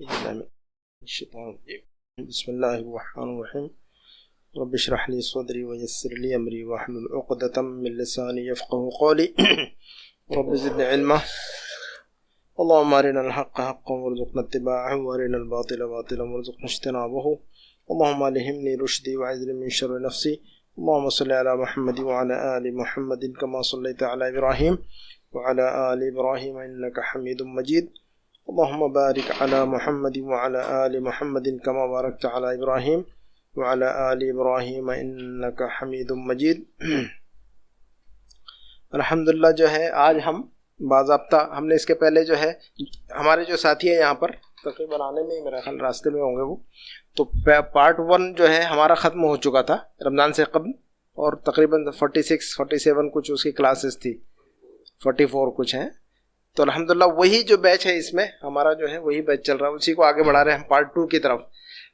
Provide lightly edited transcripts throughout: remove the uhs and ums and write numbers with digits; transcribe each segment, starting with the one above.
بسم اللہ الرحمن الرحیم رب اشرح لی صدری ویسر لی امری واحلل عقدۃ من لسانی یفقهوا قولی رب زدنی علما اللهم ارنا الحق حقا وارزقنا اتباعه وارنا الباطل باطلا وارزقنا اجتنابه اللهم الهمني رشدي واعذني من شر نفسي اللهم صل على محمد وعلى آل محمد كما صليت على إبراهيم وعلى آل إبراهيم إنك حميد مجيد اللهم بارك على محمد وعلى آل محمد كما باركت على إبراهيم وعلى آل إبراهيم إنك حميد مجيد. الحمدللہ جو ہے آج ہم باضابطہ ہم نے اس کے پہلے جو ہے ہمارے جو ساتھی ہیں یہاں پر تقریباً آنے میں میرا خیال راستے میں ہوں گے وہ تو پارٹ 1 جو ہے ہمارا ختم ہو چکا تھا رمضان سے قبل اور تقریباً 46 47 کچھ اس کی کلاسز تھی 44 کچھ ہیں تو الحمدللہ وہی جو بیچ ہے اس میں ہمارا جو ہے وہی بیچ چل رہا ہے اسی کو آگے بڑھا رہے ہیں ہم پارٹ 2 کی طرف.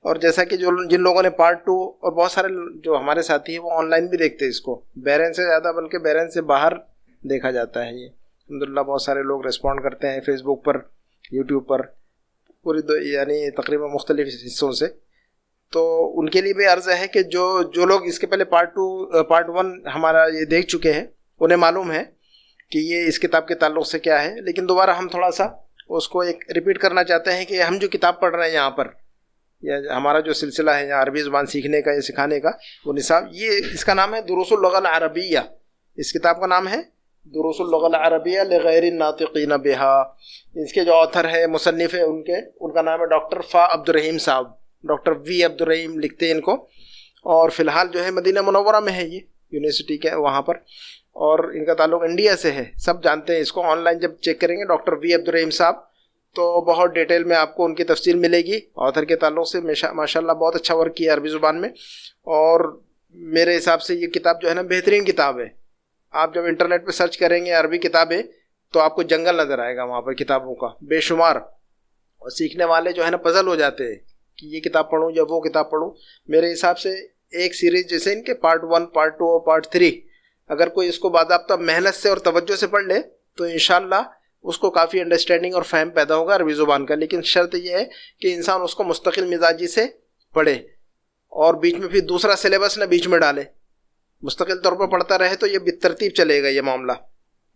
اور جیسا کہ جن لوگوں نے پارٹ 2 اور بہت سارے جو ہمارے ساتھی ہیں وہ آن لائن بھی دیکھتے ہیں اس کو بحرین سے زیادہ بلکہ بحرین سے باہر دیکھا جاتا ہے یہ الحمدللہ بہت سارے لوگ ریسپونڈ کرتے ہیں فیس بک پر یوٹیوب پر پوری یعنی تقریباً مختلف حصوں سے. تو ان کے لیے بھی عرض ہے کہ جو لوگ اس کے پہلے پارٹ 1 ہمارا یہ دیکھ چکے ہیں انہیں معلوم ہے کہ یہ اس کتاب کے تعلق سے کیا ہے لیکن دوبارہ ہم تھوڑا سا اس کو ایک ریپیٹ کرنا چاہتے ہیں کہ ہم جو کتاب پڑھ رہے ہیں یہاں پر یا ہمارا جو سلسلہ ہے یا عربی زبان سیکھنے کا یا سکھانے کا وہ نصاب یہ اس کا نام ہے دروس اللغة العربیہ. اس کتاب کا نام ہے دروس اللغة العربیہ لغیر الناطقین بها. اس کے جو آتھر ہے مصنف ہے ان کا نام ہے ڈاکٹر فا عبد الرحیم صاحب ڈاکٹر وی عبد الرحیم لکھتے ہیں ان کو اور فی الحال جو ہے مدینہ منورہ میں ہے یہ یونیورسٹی کے وہاں پر اور ان کا تعلق انڈیا سے ہے سب جانتے ہیں اس کو. آن لائن جب چیک کریں گے ڈاکٹر وی عبد الرحیم صاحب تو بہت ڈیٹیل میں آپ کو ان کی تفصیل ملے گی آتھر کے تعلق سے. ماشاءاللہ بہت اچھا ورک کیا عربی زبان میں اور میرے حساب سے یہ کتاب جو ہے نا بہترین کتاب ہے. آپ جب انٹرنیٹ پہ سرچ کریں گے عربی کتابیں تو آپ کو جنگل نظر آئے گا وہاں پر کتابوں کا بے شمار اور سیکھنے والے جو ہے نا پزل ہو جاتے ہیں کہ یہ کتاب پڑھوں یا وہ کتاب پڑھوں. میرے حساب سے ایک سیریز جیسے ان کے پارٹ 1 پارٹ 2 اور پارٹ 3 اگر کوئی اس کو باضابطہ محنت سے اور توجہ سے پڑھ لے تو انشاءاللہ اس کو کافی انڈرسٹینڈنگ اور فہم پیدا ہوگا عربی زبان کا. لیکن شرط یہ ہے کہ انسان اس کو مستقل مزاجی سے پڑھے اور بیچ میں پھر دوسرا سلیبس نہ بیچ میں ڈالے. مستقل طور پر پڑھتا رہے تو یہ بالترتیب چلے گا یہ معاملہ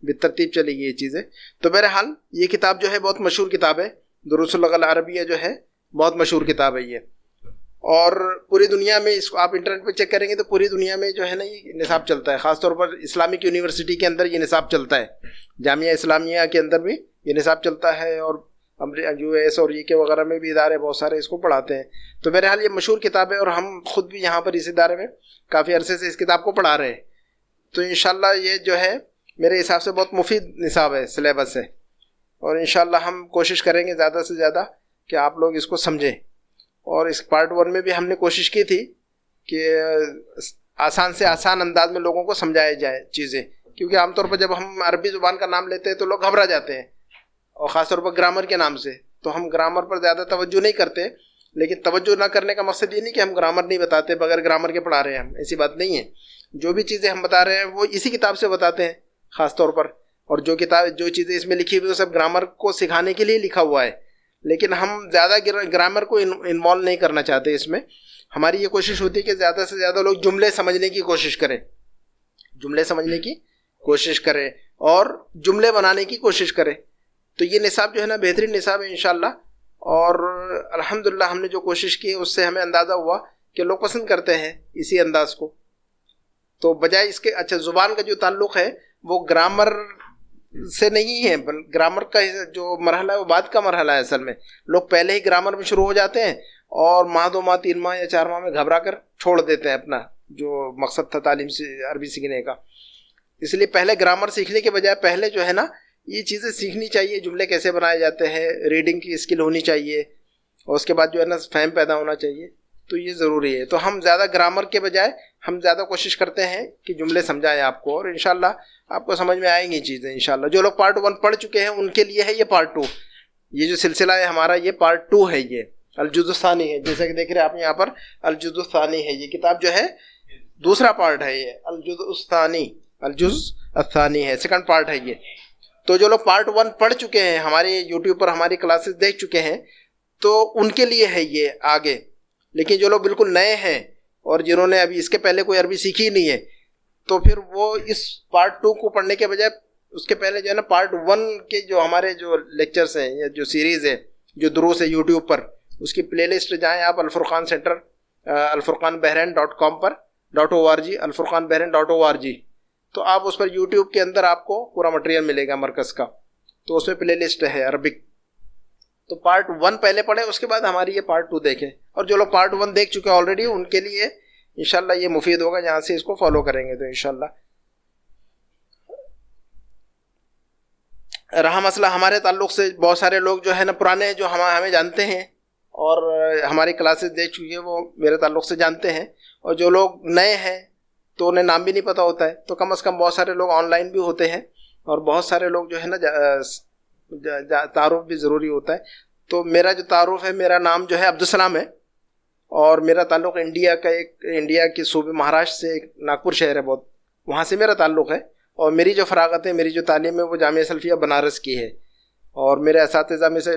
بالترتیب چلے گی یہ چیزیں. تو بہرحال یہ کتاب جو ہے بہت مشہور کتاب ہے دروس اللغة العربیہ جو ہے بہت مشہور کتاب ہے یہ اور پوری دنیا میں اس کو آپ انٹرنیٹ پہ چیک کریں گے تو پوری دنیا میں جو ہے نا یہ نصاب چلتا ہے. خاص طور پر اسلامک یونیورسٹی کے اندر یہ نصاب چلتا ہے. جامعہ اسلامیہ کے اندر بھی یہ نصاب چلتا ہے اور یو ایس اور UK وغیرہ میں بھی ادارے بہت سارے اس کو پڑھاتے ہیں. تو بہرحال یہ مشہور کتاب ہے اور ہم خود بھی یہاں پر اس ادارے میں کافی عرصے سے اس کتاب کو پڑھا رہے ہیں. تو انشاءاللہ یہ جو ہے میرے حساب سے بہت مفید نصاب ہے سلیبس ہے اور انشاءاللہ ہم کوشش کریں گے زیادہ سے زیادہ کہ آپ لوگ اس کو سمجھیں. اور اس پارٹ 1 میں بھی ہم نے کوشش کی تھی کہ آسان سے آسان انداز میں لوگوں کو سمجھایا جائے چیزیں کیونکہ عام طور پر جب ہم عربی زبان کا نام لیتے ہیں تو لوگ گھبرا جاتے ہیں اور خاص طور پر گرامر کے نام سے تو ہم گرامر پر زیادہ توجہ نہیں کرتے. لیکن توجہ نہ کرنے کا مقصد یہ نہیں کہ ہم گرامر نہیں بتاتے بغیر گرامر کے پڑھا رہے ہیں ہم ایسی بات نہیں ہے. جو بھی چیزیں ہم بتا رہے ہیں وہ اسی کتاب سے بتاتے ہیں خاص طور پر اور جو چیزیں اس میں لکھی ہوئی وہ سب گرامر کو سکھانے کے لیے لکھا ہوا ہے. لیکن ہم زیادہ گرامر کو انوالو نہیں کرنا چاہتے اس میں. ہماری یہ کوشش ہوتی ہے کہ زیادہ سے زیادہ لوگ جملے سمجھنے کی کوشش کریں اور جملے بنانے کی کوشش کریں. تو یہ نصاب جو ہے نا بہترین نصاب ہے انشاءاللہ اور الحمدللہ ہم نے جو کوشش کی اس سے ہمیں اندازہ ہوا کہ لوگ پسند کرتے ہیں اسی انداز کو. تو بجائے اس کے اچھا زبان کا جو تعلق ہے وہ گرامر سے نہیں ہے گرامر کا جو مرحلہ ہے وہ بعد کا مرحلہ ہے. اصل میں لوگ پہلے ہی گرامر میں شروع ہو جاتے ہیں اور ماہ 2 ماہ 3 ماہ یا 4 ماہ میں گھبرا کر چھوڑ دیتے ہیں اپنا جو مقصد تھا تعلیم سے عربی سیکھنے کا. اس لیے پہلے گرامر سیکھنے کے بجائے پہلے جو ہے نا یہ چیزیں سیکھنی چاہیے. جملے کیسے بنائے جاتے ہیں ریڈنگ کی اسکل ہونی چاہیے اور اس کے بعد جو ہے نا فہم پیدا ہونا چاہیے. تو یہ ضروری ہے. تو ہم زیادہ گرامر کے بجائے ہم زیادہ کوشش کرتے ہیں کہ جملے سمجھائیں آپ کو اور انشاءاللہ آپ کو سمجھ میں آئیں گی چیزیں انشاءاللہ. جو لوگ پارٹ 1 پڑھ چکے ہیں ان کے لیے ہے یہ پارٹ 2. یہ جو سلسلہ ہے ہمارا یہ پارٹ 2 ہے. یہ الجزء الثانی ہے جیسا کہ دیکھ رہے ہیں آپ یہاں پر الجزء الثانی ہے. یہ کتاب جو ہے دوسرا پارٹ ہے. یہ الجزء الثانی ہے سیکنڈ پارٹ ہے یہ. تو جو لوگ پارٹ 1 پڑھ چکے ہیں ہمارے یوٹیوب پر ہماری کلاسز دیکھ چکے ہیں تو ان کے لیے ہے یہ آگے. لیکن جو لوگ بالکل نئے ہیں اور جنہوں نے ابھی اس کے پہلے کوئی عربی سیکھی نہیں ہے تو پھر وہ اس پارٹ 2 کو پڑھنے کے بجائے اس کے پہلے جو ہے نا پارٹ 1 کے جو ہمارے جو لیکچرز ہیں یا جو سیریز ہے جو دروس ہے یوٹیوب پر, اس کی پلے لسٹ جائیں آپ الفرقان سینٹر alfurqanbahrain.com پر .org alfurqanbahrain.org, تو آپ اس پر یوٹیوب کے اندر آپ کو پورا مٹیریل ملے گا مرکز کا, تو اس میں پلے لسٹ ہے عربک. تو پارٹ 1 پہلے پڑھیں, اس کے بعد ہماری یہ پارٹ 2 دیکھیں. اور جو لوگ پارٹ 1 دیکھ چکے آلریڈی ان کے لیے انشاءاللہ یہ مفید ہوگا, جہاں سے اس کو فالو کریں گے تو انشاءاللہ. رہا مسئلہ ہمارے تعلق سے, بہت سارے لوگ جو ہے نا پرانے جو ہمیں جانتے ہیں اور ہماری کلاسز دیکھ چکی ہیں وہ میرے تعلق سے جانتے ہیں, اور جو لوگ نئے ہیں تو انہیں نام بھی نہیں پتہ ہوتا ہے. تو کم از کم بہت سارے لوگ آن لائن بھی ہوتے ہیں اور بہت سارے لوگ جو ہے نا تعارف بھی ضروری ہوتا ہے. تو میرا جو تعارف ہے, میرا نام جو ہے عبدالسلام ہے اور میرا تعلق انڈیا کے صوبے مہاراشٹر سے, ایک ناگپور شہر ہے بہت, وہاں سے میرا تعلق ہے. اور میری جو فراغت ہے, میری جو تعلیم ہے وہ جامعہ سلفیہ بنارس کی ہے. اور میرے اساتذہ میں سے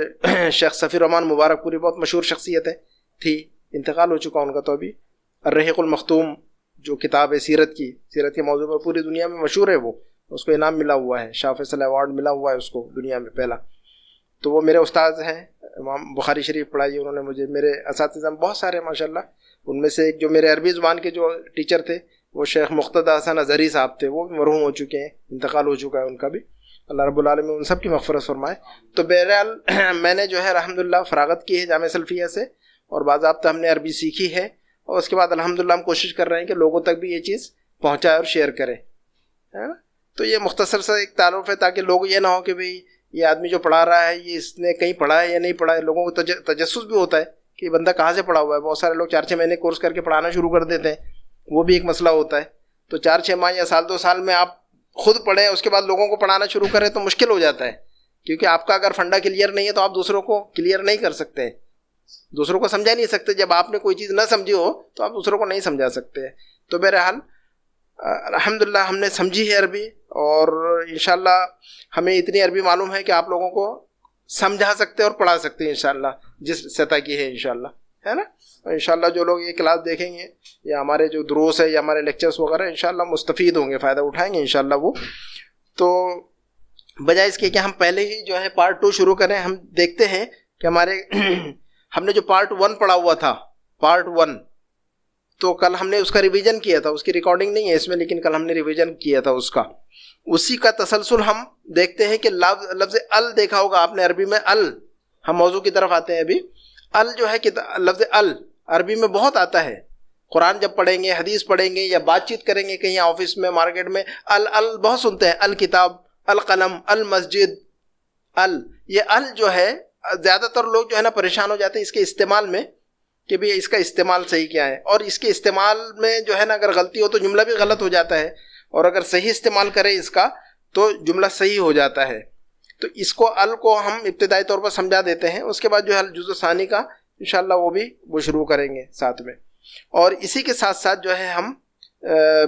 شیخ صفی الرحمان مبارک پوری بہت مشہور شخصیت تھی, انتقال ہو چکا ان کا تو ابھی. الرحیق المختوم جو کتاب ہے سیرت کے موضوع پر پوری دنیا میں مشہور ہے, وہ اس کو انعام ملا ہوا ہے, شاہ فیصل ایوارڈ ملا ہوا ہے اس کو دنیا میں پہلا. تو وہ میرے استاد ہیں, امام بخاری شریف پڑھائی انہوں نے مجھے. میرے اساتذہ میں بہت سارے ماشاءاللہ, ان میں سے ایک جو میرے عربی زبان کے جو ٹیچر تھے وہ شیخ مقتدی حسن اظہری صاحب تھے, وہ بھی مرحوم ہو چکے ہیں, انتقال ہو چکا ہے ان کا بھی, اللہ رب العالمین ان سب کی مغفرت فرمائے. تو بہرحال میں نے جو ہے الحمدللہ فراغت کی ہے جامعہ سلفیہ سے, اور باضابطہ ہم نے عربی سیکھی ہے, اور اس کے بعد الحمدللہ ہم کوشش کر رہے ہیں کہ لوگوں تک بھی یہ چیز پہنچائے اور شیئر کریں, ہے نا. تو یہ مختصر سا ایک تعارف ہے تاکہ لوگ یہ نہ ہو کہ بھئی یہ آدمی جو پڑھا رہا ہے یہ اس نے کہیں پڑھا ہے یا نہیں پڑھا ہے. لوگوں کو تجسس بھی ہوتا ہے کہ بندہ کہاں سے پڑھا ہوا ہے. بہت سارے لوگ 4-6 مہینے کورس کر کے پڑھانا شروع کر دیتے ہیں, وہ بھی ایک مسئلہ ہوتا ہے. تو 4-6 ماہ یا سال 2 سال میں آپ خود پڑھیں, اس کے بعد لوگوں کو پڑھانا شروع کریں تو مشکل ہو جاتا ہے, کیونکہ آپ کا اگر فنڈا کلیئر نہیں ہے تو آپ دوسروں کو کلیئر نہیں کر سکتے, دوسروں کو سمجھا نہیں سکتے. جب آپ نے کوئی چیز نہ سمجھی ہو تو آپ دوسروں کو نہیں سمجھا سکتے. تو بہرحال الحمدللہ ہم نے سمجھی ہے عربی, اور انشاءاللہ ہمیں اتنی عربی معلوم ہے کہ آپ لوگوں کو سمجھا سکتے اور پڑھا سکتے ہیں انشاءاللہ, جس سطح کی ہے انشاءاللہ, ہے نا. انشاءاللہ جو لوگ یہ کلاس دیکھیں گے یا ہمارے جو دروس ہے یا ہمارے لیکچرز وغیرہ انشاءاللہ مستفید ہوں گے, فائدہ اٹھائیں گے انشاءاللہ وہ. تو بجائے اس کے کہ ہم پہلے ہی جو ہے پارٹ 2 شروع کریں, ہم دیکھتے ہیں کہ ہمارے ہم نے جو پارٹ 1 پڑھا ہوا تھا, پارٹ 1, تو کل ہم نے اس کا ریویژن کیا تھا. اس کی ریکارڈنگ نہیں ہے اس میں, لیکن کل ہم نے ریویژن کیا تھا اس کا. اسی کا تسلسل ہم دیکھتے ہیں کہ لفظ ال دیکھا ہوگا آپ نے عربی میں, ال. ہم موضوع کی طرف آتے ہیں ابھی. ال جو ہے کہ لفظ ال عربی میں بہت آتا ہے. قرآن جب پڑھیں گے, حدیث پڑھیں گے یا بات چیت کریں گے کہیں آفس میں, مارکیٹ میں, ال بہت سنتے ہیں. الکتاب, القلم, المسجد, ال. یہ ال جو ہے زیادہ تر لوگ جو ہے نا پریشان ہو جاتے ہیں اس کے استعمال میں کہ بھئی اس کا استعمال صحیح کیا ہے. اور اس کے استعمال میں جو ہے نا اگر غلطی ہو تو جملہ بھی غلط ہو جاتا ہے, اور اگر صحیح استعمال کرے اس کا تو جملہ صحیح ہو جاتا ہے. تو اس کو ال کو ہم ابتدائی طور پر سمجھا دیتے ہیں. اس کے بعد جو ہے الجزء ثانی کا انشاءاللہ وہ شروع کریں گے ساتھ میں. اور اسی کے ساتھ ساتھ جو ہے ہم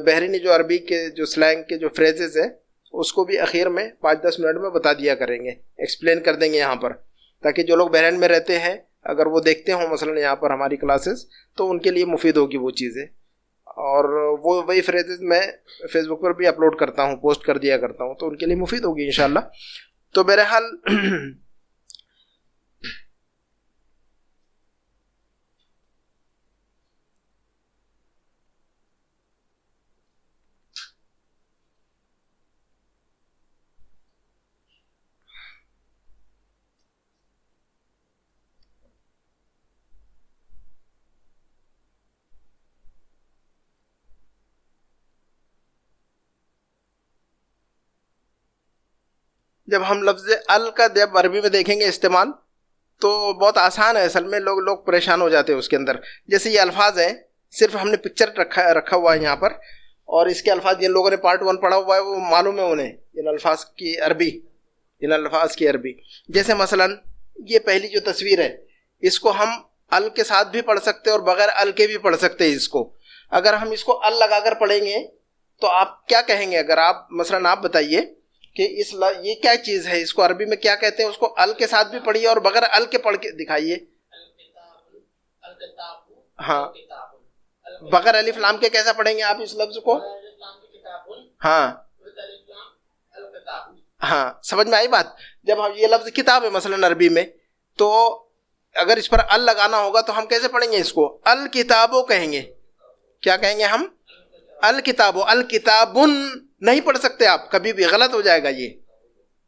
بحرینی جو عربی کے جو سلینگ کے جو فریزز ہیں اس کو بھی اخیر میں 5-10 منٹ میں بتا دیا کریں گے, ایکسپلین کر دیں گے یہاں پر, تاکہ جو لوگ بحرین میں رہتے ہیں اگر وہ دیکھتے ہوں مثلا یہاں پر ہماری کلاسز تو ان کے لیے مفید ہوگی وہ چیزیں. اور وہی فریزز میں فیس بک پر بھی اپلوڈ کرتا ہوں, پوسٹ کر دیا کرتا ہوں, تو ان کے لیے مفید ہوگی انشاءاللہ. تو بہرحال جب ہم لفظ ال کا جب عربی میں دیکھیں گے استعمال تو بہت آسان ہے اصل میں. لوگ پریشان ہو جاتے ہیں اس کے اندر. جیسے یہ الفاظ ہیں, صرف ہم نے پکچر رکھا ہوا ہے یہاں پر, اور اس کے الفاظ جن لوگوں نے پارٹ 1 پڑھا ہوا ہے وہ معلوم ہے انہیں ان الفاظ کی عربی. جیسے مثلا یہ پہلی جو تصویر ہے اس کو ہم ال کے ساتھ بھی پڑھ سکتے اور بغیر ال کے بھی پڑھ سکتے ہیں. اس کو اگر ہم اس کو ال لگا کر پڑھیں گے تو آپ کیا کہیں گے؟ اگر آپ مثلا آپ بتائیے کہ یہ کیا چیز ہے, اس کو عربی میں کیا کہتے ہیں, اس کو ال کے ساتھ بھی پڑھیے اور بغیر ال کے پڑھ کے دکھائیے. ہاں بغیر الف لام کے کیسا پڑھیں گے آپ اس لفظ کو؟ ہاں ہاں سمجھ میں آئی بات. جب ہم یہ لفظ کتاب ہے مثلاً عربی میں، تو اگر اس پر ال لگانا ہوگا تو ہم کیسے پڑھیں گے اس کو؟ الکتابو کہیں گے. کیا کہیں گے ہم؟ الکتابو. الکتابن نہیں پڑھ سکتے آپ کبھی بھی، غلط ہو جائے گا.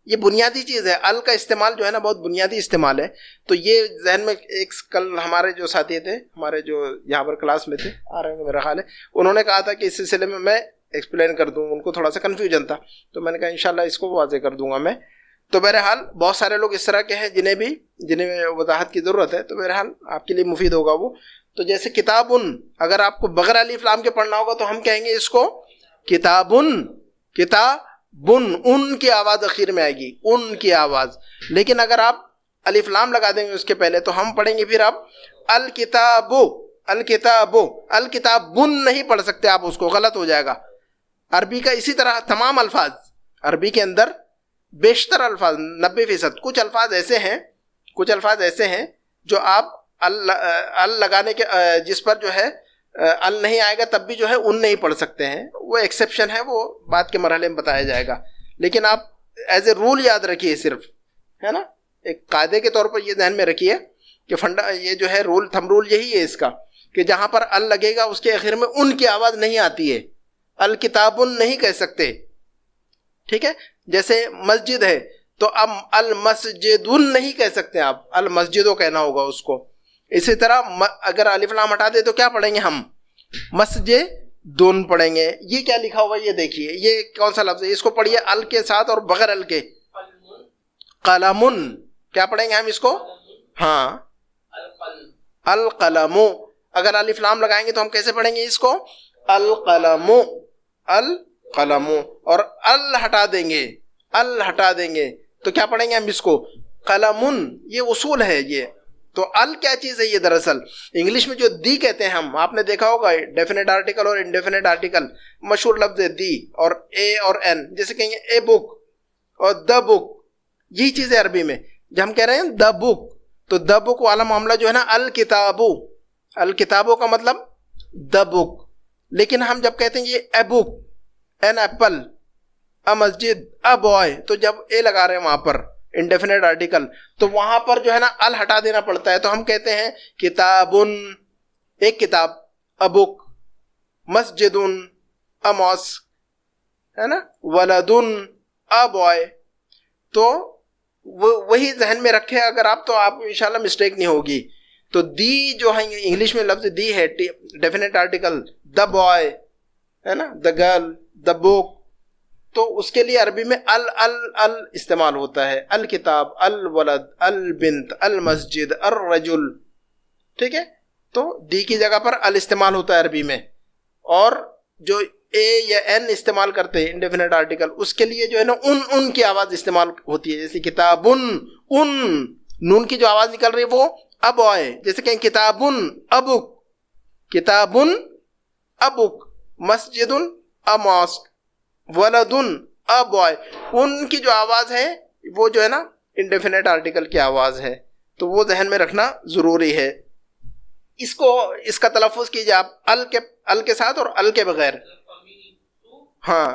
یہ بنیادی چیز ہے. ال کا استعمال جو ہے نا بہت بنیادی استعمال ہے. تو یہ ذہن میں ایک کل ہمارے جو ساتھی تھے، ہمارے جو یہاں پر کلاس میں تھے، آ رہے ہیں میرا خیال ہے، انہوں نے کہا تھا کہ اس سلسلے میں ایکسپلین کر دوں. ان کو تھوڑا سا کنفیوژن تھا، تو میں نے کہا انشاءاللہ اس کو واضح کر دوں گا میں. تو بہرحال بہت سارے لوگ اس طرح کے ہیں جنہیں وضاحت کی ضرورت ہے، تو بہرحال آپ کے لیے مفید ہوگا وہ. تو جیسے کتابن، اگر آپ کو بغیر الف لام کے پڑھنا ہوگا تو ہم کہیں گے اس کو کتابن. کتابن، ان کی آواز اخیر میں آئے گی، ان کی آواز. لیکن اگر آپ الف لام لگا دیں گے اس کے پہلے تو ہم پڑھیں گے پھر آپ الکتابو. الکتابو. الکتابن نہیں پڑھ سکتے آپ اس کو، غلط ہو جائے گا. عربی کا اسی طرح تمام الفاظ، عربی کے اندر بیشتر الفاظ 90%، کچھ الفاظ ایسے ہیں جو آپ ال لگانے کے جس پر جو ہے ال نہیں آئے گا تب بھی جو ہے ان نہیں پڑھ سکتے ہیں. وہ ایکسیپشن ہے، وہ بعد کے مرحلے میں بتایا جائے گا. لیکن آپ ایز اے رول یاد رکھیے، صرف ہے نا، ایک قاعدے کے طور پر یہ ذہن میں رکھیے کہ یہ جو ہے تھم رول یہی ہے اس کا، کہ جہاں پر ال لگے گا اس کے آخر میں ان کی آواز نہیں آتی ہے. الکتابن نہیں کہہ سکتے، ٹھیک ہے. جیسے مسجد ہے تو اب المسجدن نہیں کہہ سکتے آپ، المسجدو کہنا ہوگا اس کو. اسی طرح اگر الف لام ہٹا دے تو کیا پڑھیں گے ہم؟ مسجدن پڑھیں گے. یہ کیا لکھا ہوا ہے یہ دیکھیے، یہ کون سا لفظ ہے؟ اس کو پڑھیے ال کے ساتھ اور بغیر ال کے. قلمن. کیا پڑھیں گے ہم اس کو؟ ہاں القلم. اگر الف لام لگائیں گے تو ہم کیسے پڑھیں گے اس کو؟ القلم. القلم. اور ال ہٹا دیں گے تو کیا پڑھیں گے ہم اس کو؟ قلمن. یہ اصول ہے یہ. تو ال کیا چیز ہے یہ؟ دراصل انگلش میں جو دی کہتے ہیں ہم، آپ نے دیکھا ہوگا ڈیفینیٹ آرٹیکل اور انڈیفینیٹ آرٹیکل، مشہور لفظ ہے دی اور اے اور این. جیسے کہیں گے اے بک اور دا بک، یہی چیز ہے عربی میں. جب ہم کہہ رہے ہیں دا بک، تو دا بک والا معاملہ جو ہے نا الکتابو. الکتابو کا مطلب دا بک. لیکن ہم جب کہتے ہیں یہ اے بک، an apple, a Masjid, a boy, تو جب اے لگا رہے ہیں وہاں پر انڈیفینیٹ آرٹیکل، تو وہاں پر جو ہے نا ال ہٹا دینا پڑتا ہے. تو ہم کہتے ہیں کتابن ایک کتاب، اے بک، مسجدن اے ماسک، ہے نا، ولدن اے بوائے. تو وہی ذہن میں رکھے اگر آپ، تو آپ انشاءاللہ مسٹیک نہیں ہوگی. تو دی جو ہے انگلش میں لفظ دی ہے ڈیفینیٹ آرٹیکل، دا بوائے ہے نا، دا گرل، دا بک. تو اس کے لیے عربی میں ال ال ال استعمال ہوتا ہے. الکتاب، الولد، البنت، المسجد، الرجل، ٹھیک ہے. تو دی کی جگہ پر ال استعمال ہوتا ہے عربی میں. اور جو اے یا این استعمال کرتے ہیں انڈیفینیٹ آرٹیکل، اس کے لیے جو ہے نا ان کی آواز استعمال ہوتی ہے. جیسے کتابن، ان نون کی جو آواز نکل رہی ہے وہ اب آئے. جیسے کہیں کتابن ابک، کتابن ابک، مسجدن اماسک، ولدن ا بوائے. ان کی جو آواز ہے وہ جو ہے نا انڈیفینیٹ آرٹیکل کی آواز ہے. تو وہ ذہن میں رکھنا ضروری ہے. اس کا تلفظ کیجئے آپ ال کے ساتھ اور ال کے بغیر. ہاں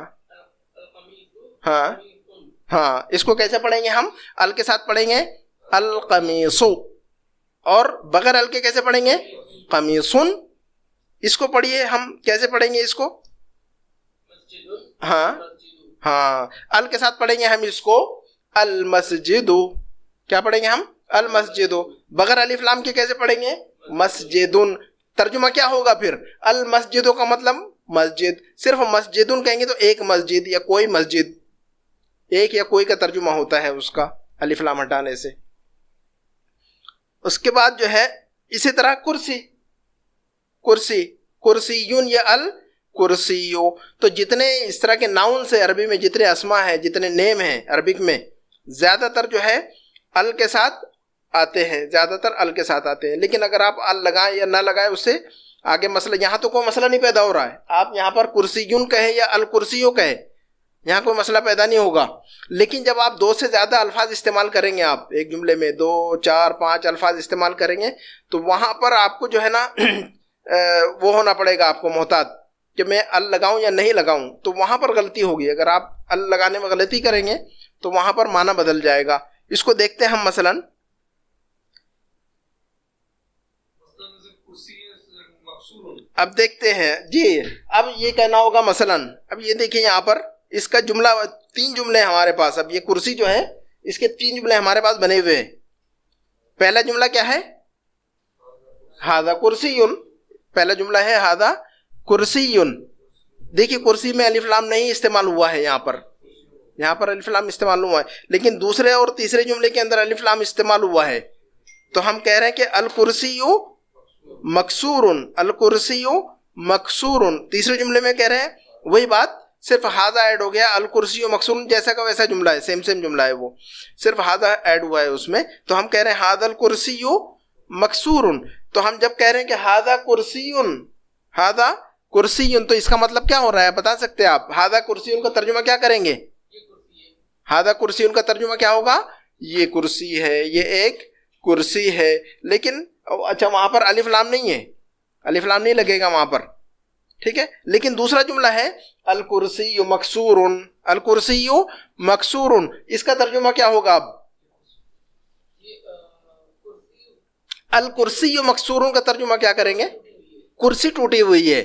اس کو کیسے پڑھیں گے ہم؟ ال کے ساتھ پڑھیں گے القمیصو، اور بغیر ال کے کیسے پڑھیں گے؟ قمیصن. اس کو پڑھیے ہم کیسے پڑھیں گے اس کو؟ ہاں ال کے ساتھ پڑھیں گے ہم اس کو المسجدو. کیا پڑھیں گے ہم؟ المسجدو. بغیر الف لام کے کیسے پڑھیں گے؟ مسجدن. ترجمہ کیا ہوگا پھر؟ المسجدو کا مطلب مسجد. صرف مسجدن کہیں گے تو ایک مسجد یا کوئی مسجد، ایک یا کوئی کا ترجمہ ہوتا ہے اس کا الف لام ہٹانے سے. اس کے بعد جو ہے اسی طرح کرسیون یا الکرسیو. تو جتنے اس طرح کے ناؤنس ہیں عربی میں، جتنے اسما ہیں، جتنے نیم ہیں عربک میں، زیادہ تر جو ہے ال کے ساتھ آتے ہیں. لیکن اگر آپ ال لگائیں یا نہ لگائیں، اس سے آگے مسئلہ، یہاں تو کوئی مسئلہ نہیں پیدا ہو رہا ہے. آپ یہاں پر کرسیون کہیں یا الکرسیو کہیں، یہاں کوئی مسئلہ پیدا نہیں ہوگا. لیکن جب آپ 2 سے زیادہ الفاظ استعمال کریں گے، آپ ایک جملے میں 2 4 5 الفاظ استعمال کریں گے، تو وہاں پر آپ کو جو ہے نا وہ ہونا پڑے گا، آپ کو محتاط کہ میں ال لگاؤں یا نہیں لگاؤں. تو وہاں پر غلطی ہوگی. اگر آپ ال لگانے میں غلطی کریں گے تو وہاں پر معنی بدل جائے گا. اس کو دیکھتے ہیں ہم مثلاً. اب دیکھتے ہیں جی، اب یہ کہنا ہوگا مثلاً، اب یہ دیکھیں یہاں پر اس کا جملہ 3 جملے ہمارے پاس. اب یہ کرسی جو ہے اس کے 3 جملے ہمارے پاس بنے ہوئے ہیں. پہلا جملہ کیا ہے؟ ہاذا کرسی. پہلا جملہ ہے ہاذا کرسی. دیکھیے کرسی میں الف لام نہیں استعمال ہوا ہے، یہاں پر الف لام استعمال ہوا ہے، لیکن دوسرے اور تیسرے جملے کے اندر الف لام استعمال ہوا ہے. تو ہم کہہ رہے ہیں کہ الکرسی مکسور، الکرسی مکسور. تیسرے جملے میں کہہ رہے ہیں وہی بات، صرف ہاذا ایڈ ہو گیا. الکرسی مکسور جیسا کا ویسا جملہ ہے، سیم جملہ ہے، وہ صرف ہاذا ایڈ ہوا ہے اس میں. تو ہم کہہ رہے ہیں ہاذا الکرسی مکسور. تو ہم جب کہہ رہے ہیں کہ ہاذا کرسی، ہاذا کرسی، تو اس کا مطلب کیا ہو رہا ہے بتا سکتے ہیں آپ؟ ہاذا کرسی کا ترجمہ کیا کریں گے؟ ہاذا کرسی کا ترجمہ کیا ہوگا؟ یہ کرسی ہے، یہ ایک کرسی ہے. لیکن اچھا وہاں پر الف لام نہیں ہے، الف لام نہیں لگے گا وہاں پر، ٹھیک ہے. لیکن دوسرا جملہ ہے الکرسی مکسور، الکرسی مکسور. اس کا ترجمہ کیا ہوگا اب؟ الکرسی مکسور کا ترجمہ کیا کریں گے؟ کرسی ٹوٹی ہوئی ہے.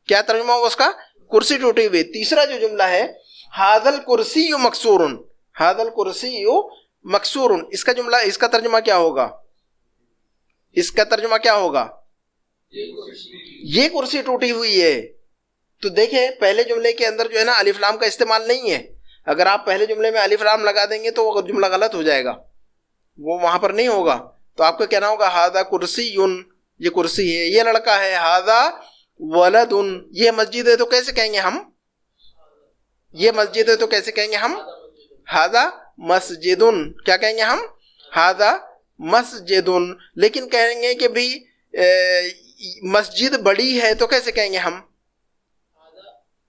کیا ترجمہ ہوگا اس کا؟ کرسی ٹوٹی ہوئی. تیسرا جو جملہ ہے ھذا الکرسی مکسور، ھذا الکرسی مکسور. اس کا جملہ، اس کا ترجمہ کیا ہوگا؟ اس کا ترجمہ کیا ہوگا؟ یہ کرسی ٹوٹی ہوئی ہے. تو دیکھیں پہلے جملے کے اندر جو ہے نا الف لام کا استعمال نہیں ہے. اگر آپ پہلے جملے میں الف لام لگا دیں گے تو وہ جملہ غلط ہو جائے گا، وہ وہاں پر نہیں ہوگا. تو آپ کو کہنا ہوگا ھذا کرسی، یہ کرسی ہے، یہ لڑکا ہے. ھذا ولد، یہ مسجد ہے، تو کیسے کہیں گے ہم؟ یہ مسجد ہے تو کیسے کہیں گے ہم؟ ھذا مسجد. کیا کہیں گے ہم؟ ھذا مسجد. لیکن کہیں گے کہ بھی مسجد بڑی ہے تو کیسے کہیں گے ہم؟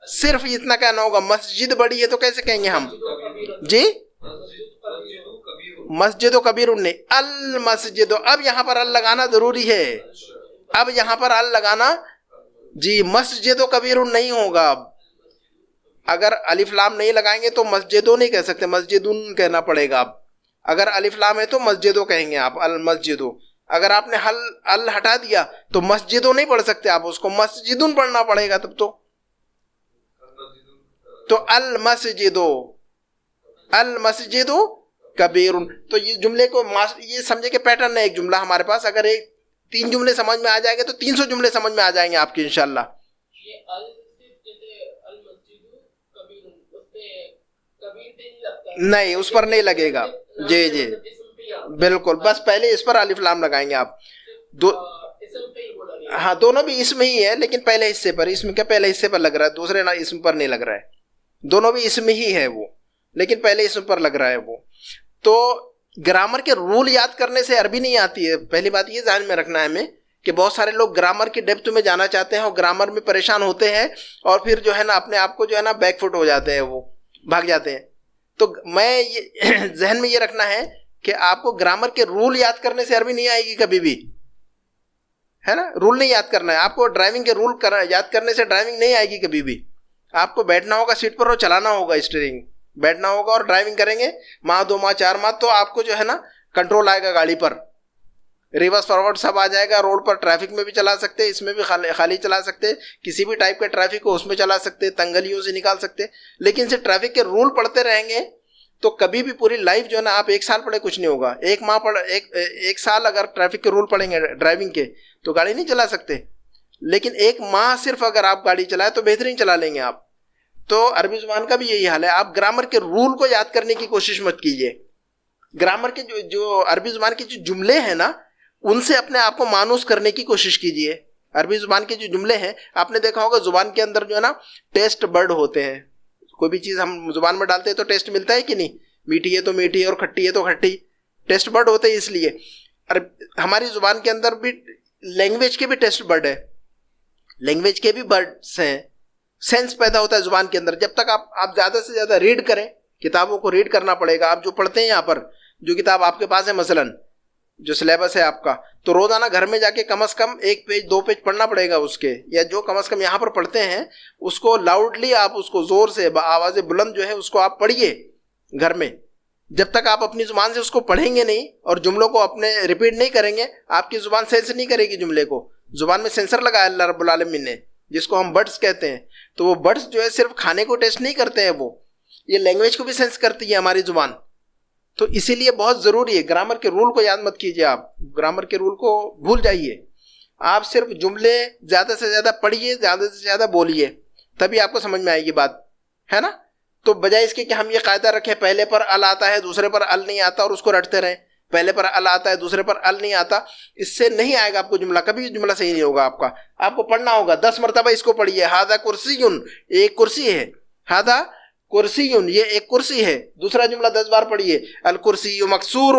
صرف اتنا کہنا ہوگا مسجد بڑی ہے تو کیسے کہیں گے ہم؟ جی مسجد و کبیر نے المسجد. اب یہاں پر ال لگانا ضروری ہے، اب یہاں پر ال لگانا، جی مسجد و کبیر نہیں ہوگا. اب اگر الف لام نہیں لگائیں گے تو مسجدوں نہیں کہہ سکتے، مسجدن کہنا پڑے گا. اب اگر الف لام ہے تو مسجدوں کہیں گے آپ، المسجدوں. اگر آپ نے ال ہٹا دیا تو مسجدوں نہیں پڑھ سکتے آپ، اس کو مسجدن پڑھنا پڑے گا. تب تو المسجدو، المسجدو کبیر. تو یہ جملے کو یہ سمجھے کہ پیٹرن ہے ایک جملہ ہمارے پاس. اگر ایک 3 جملے سمجھ میں آ جائیں گے تو 300 جملے سمجھ میں آ جائیں گے آپ کے انشاءاللہ. نہیں اس پر نہیں لگے گا. جی جی بالکل، بس پہلے اس پر الف لام لگائیں گے آپ. ہاں دونوں بھی اسم ہی ہے، لیکن پہلے حصے پر، اسم کے پہلے حصے پر لگ رہا ہے، دوسرے نہ اسم پر نہیں لگ رہا ہے. دونوں بھی اسم ہی ہے وہ، لیکن پہلے اسم پر لگ رہا ہے وہ. تو گرامر کے رول یاد کرنے سے عربی نہیں آتی ہے. پہلی بات یہ ذہن میں رکھنا ہے ہمیں کہ بہت سارے لوگ گرامر کی ڈیپتھ میں جانا چاہتے ہیں اور گرامر میں پریشان ہوتے ہیں، اور پھر جو ہے نا اپنے آپ کو جو ہے نا بیک فٹ ہو جاتے ہیں، وہ بھاگ جاتے ہیں. تو میں یہ ذہن میں یہ رکھنا ہے کہ آپ کو گرامر کے رول یاد کرنے سے عربی نہیں آئے گی کبھی بھی، ہے نا. رول نہیں یاد کرنا ہے آپ کو. ڈرائیونگ کے رول یاد کرنے سے ڈرائیونگ نہیں آئے گی کبھی بھی. آپ کو بیٹھنا ہوگا سیٹ پر اور چلانا ہوگا اسٹیئرنگ، بیٹھنا ہوگا اور ڈرائیونگ کریں گے ماہ 2 ماہ 4 ماہ، تو آپ کو جو ہے نا کنٹرول آئے گا گاڑی پر. ریورس فارورڈ سب آ جائے گا. روڈ پر ٹریفک میں بھی چلا سکتے، اس میں بھی خالی چلا سکتے، کسی بھی ٹائپ کے ٹریفک کو اس میں چلا سکتے، تنگلیوں سے نکال سکتے. لیکن سے ٹریفک کے رول پڑھتے رہیں گے تو کبھی بھی پوری لائف جو ہے نا، آپ 1 سال پڑھے کچھ نہیں ہوگا. 1 ماہ پڑھ، ایک سال اگر ٹریفک کے رول پڑھیں گے ڈرائیونگ کے تو گاڑی نہیں چلا سکتے. لیکن 1 ماہ صرف اگر آپ گاڑی چلائیں تو بہترین چلا لیں گے آپ. تو عربی زبان کا بھی یہی حال ہے. آپ گرامر کے رول کو یاد کرنے کی کوشش مت کیجیے. گرامر کے جو عربی زبان کے جو جملے ہیں نا، ان سے اپنے آپ کو مانوس کرنے کی کوشش کیجیے. عربی زبان کے جو جملے ہیں، آپ نے دیکھا ہوگا زبان کے اندر جو ہے نا ٹیسٹ برڈ ہوتے ہیں. کوئی بھی چیز ہم زبان میں ڈالتے ہیں تو ٹیسٹ ملتا ہے کہ نہیں؟ میٹھی ہے تو میٹھی اور کھٹی ہے تو کھٹی. ٹیسٹ برڈ ہوتے ہیں. اس لیے ہماری زبان کے اندر بھی لینگویج کے بھی ٹیسٹ برڈ ہے، لینگویج کے بھی برڈس ہیں. سینس پیدا ہوتا ہے زبان کے اندر. جب تک آپ زیادہ سے زیادہ ریڈ کریں, کتابوں کو ریڈ کرنا پڑے گا. آپ جو پڑھتے ہیں یہاں پر, جو کتاب آپ کے پاس ہے مثلاً, جو سلیبس ہے آپ کا, تو روزانہ گھر میں جا کے کم از کم 1 پیج 2 پیج پڑھنا پڑے گا اس کے, یا جو کم از کم یہاں پر پڑھتے ہیں اس کو لاؤڈلی آپ اس کو زور سے آواز بلند جو ہے اس کو آپ پڑھیے گھر میں. جب تک آپ اپنی زبان سے اس کو پڑھیں گے نہیں اور جملوں کو اپنے ریپیٹ نہیں کریں گے, آپ کی زبان سینس نہیں کرے گی جملے کو. زبان میں سینسر لگایا اللہ رب العالمین نے, جس کو ہم بڈس کہتے ہیں. تو وہ بڈس جو ہے صرف کھانے کو ٹیسٹ نہیں کرتے ہیں, وہ یہ لینگویج کو بھی سینس کرتی ہے ہماری زبان. تو اسی لیے بہت ضروری ہے. گرامر کے رول کو یاد مت کیجیے آپ, گرامر کے رول کو بھول جائیے. آپ صرف جملے زیادہ سے زیادہ پڑھیے, زیادہ سے زیادہ بولیے, تبھی آپ کو سمجھ میں آئے گی بات, ہے نا. تو بجائے اس کے کہ ہم یہ قاعدہ رکھیں پہلے پر ال آتا ہے دوسرے پر ال نہیں آتا اور اس کو رٹتے رہیں, پہلے پر ال آتا ہے دوسرے پر ال نہیں آتا, اس سے نہیں آئے گا آپ کو جملہ, کبھی جملہ صحیح نہیں ہوگا آپ کا. آپ کو پڑھنا ہوگا 10 مرتبہ اس کو پڑھیے. ہاذا کرسی, ایک کرسی ہے. ہاذا کرسی, یہ ایک کرسی ہے. دوسرا جملہ 10 بار پڑھیے. الکرسی مکسور,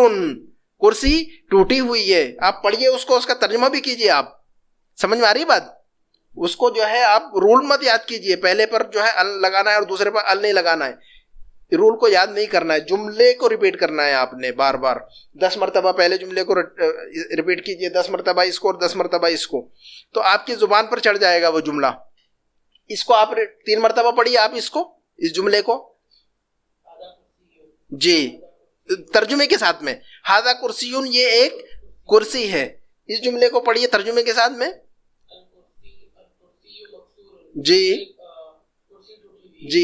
کرسی ٹوٹی ہوئی ہے. آپ پڑھیے اس کو, اس کا ترجمہ بھی کیجیے. آپ سمجھ میں آ رہی بات؟ اس کو جو ہے آپ رول مت یاد کیجیے, پہلے پر جو ہے ال لگانا ہے اور دوسرے پر ال نہیں لگانا ہے. رول کو یاد نہیں کرنا ہے, جملے کو ریپیٹ کرنا ہے آپ نے بار بار. 10 مرتبہ پہلے جملے کو ریپیٹ کیجیے, 10 مرتبہ اس کو اور 10 مرتبہ اس کو, تو آپ کی زبان پر چڑھ جائے گا وہ جملہ. اس کو آپ 3 مرتبہ پڑھیے آپ اس کو, اس جملے کو, جی ترجمے کے ساتھ میں. ہاذا کرسیون, یہ ایک کرسی ہے. اس جملے کو پڑھیے ترجمے کے ساتھ میں. جی جی,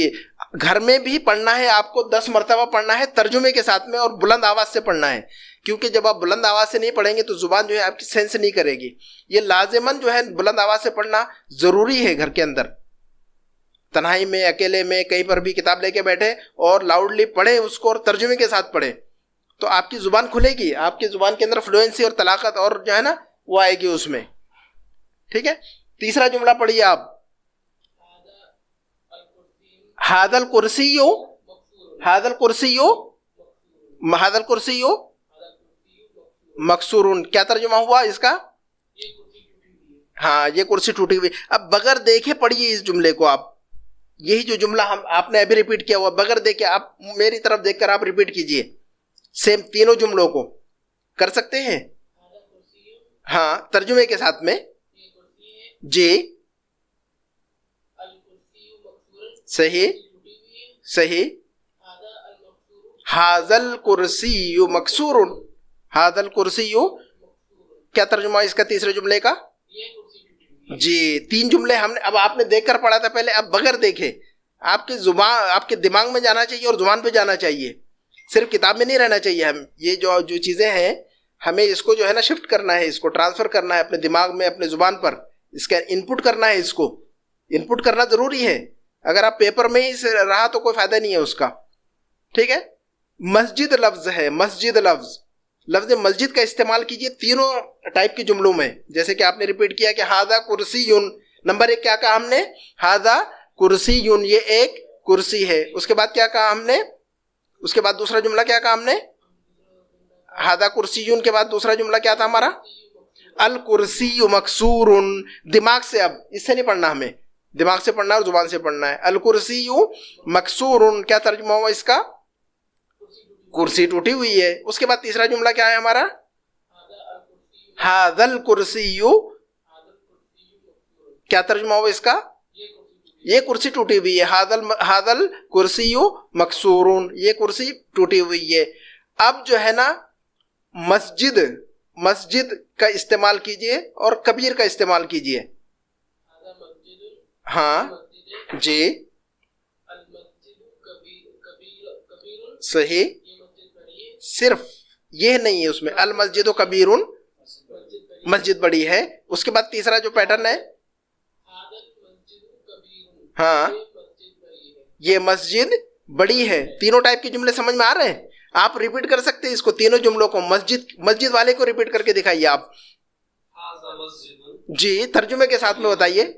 گھر میں بھی پڑھنا ہے آپ کو, 10 مرتبہ پڑھنا ہے ترجمے کے ساتھ میں, اور بلند آواز سے پڑھنا ہے. کیونکہ جب آپ بلند آواز سے نہیں پڑھیں گے تو زبان جو ہے آپ کی سینس نہیں کرے گی. یہ لازماً جو ہے بلند آواز سے پڑھنا ضروری ہے. گھر کے اندر تنہائی میں, اکیلے میں, کہیں پر بھی کتاب لے کے بیٹھے اور لاؤڈلی پڑھیں اس کو, اور ترجمے کے ساتھ پڑھیں, تو آپ کی زبان کھلے گی. آپ کی زبان کے اندر فلوئنسی اور طلاقت اور جو ہے نا وہ آئے گی اس میں. ٹھیک ہے. تیسرا جملہ پڑھیے آپ. ہاذا الکرسی, ہاذا الکرسی, ہاذا الکرسی مکسور. کیا ترجمہ ہوا اس کا؟ ہاں, یہ کرسی ٹوٹی ہوئی. اب بغیر دیکھے پڑھیے اس جملے کو آپ. یہی جو جملہ آپ نے ابھی ریپیٹ کیا ہوا, بغیر دیکھے آپ میری طرف دیکھ کر آپ ریپیٹ کیجئے. سیم تینوں جملوں کو کر سکتے ہیں. ہاں, ترجمے کے ساتھ میں. جی صحیح صحیح. ہاذا الکرسی مکسور, ہاذا الکرسی, کیا ترجمہ اس کا تیسرے جملے کا؟ جی, 3 جملے ہم نے, اب آپ نے دیکھ کر پڑھا تھا پہلے, اب بغیر دیکھے آپ کی زبان, آپ کے دماغ میں جانا چاہیے اور زبان پہ جانا چاہیے. صرف کتاب میں نہیں رہنا چاہیے. ہم یہ جو چیزیں ہیں ہمیں اس کو جو ہے نا شفٹ کرنا ہے, اس کو ٹرانسفر کرنا ہے اپنے دماغ میں, اپنے زبان پر. اس کا انپٹ کرنا ہے, اس کو انپٹ کرنا ضروری ہے. اگر آپ پیپر میں ہی رہا تو کوئی فائدہ نہیں ہے اس کا. ٹھیک ہے. مسجد لفظ ہے, مسجد لفظ, لفظ مسجد کا استعمال کیجئے تینوں ٹائپ کے جملوں میں. جیسے کہ آپ نے ریپیٹ کیا کہ ہاذا کرسی, نمبر 1 کیا کہا ہم نے؟ ہاذا کرسی, یہ ایک کرسی ہے. اس کے بعد کیا کہا ہم نے؟ اس کے بعد دوسرا جملہ کیا کہا ہم نے؟ ہاذا کرسی کے بعد دوسرا جملہ کیا تھا ہمارا؟ الکرسی مکسور. دماغ سے, اب اس سے نہیں پڑھنا, ہمیں دماغ سے پڑھنا ہے اور زبان سے پڑھنا ہے. الکرسی مکسور, کیا ترجمہ ہوا اس کا؟ کرسی ٹوٹی ہوئی ہے. اس کے بعد تیسرا جملہ کیا ہے ہمارا؟ ہاذا الکرسی, کیا ترجمہ ہوا اس کا؟ یہ کرسی ٹوٹی ہوئی ہے. ہاذا الکرسی مکسور, یہ کرسی ٹوٹی ہوئی ہے. اب جو ہے نا مسجد کا استعمال کیجئے اور کبیر کا استعمال کیجئے. ہاں جی صحیح. صرف یہ نہیں ہے اس میں, المسجد و کبیر, مسجد بڑی ہے. اس کے بعد تیسرا جو پیٹرن ہے, ہاں یہ مسجد بڑی ہے. تینوں ٹائپ کے جملے سمجھ میں آ رہے ہیں؟ آپ ریپیٹ کر سکتے ہیں اس کو, تینوں جملوں کو. مسجد والے کو ریپیٹ کر کے دکھائیے آپ. جی ترجمے کے ساتھ میں بتائیے.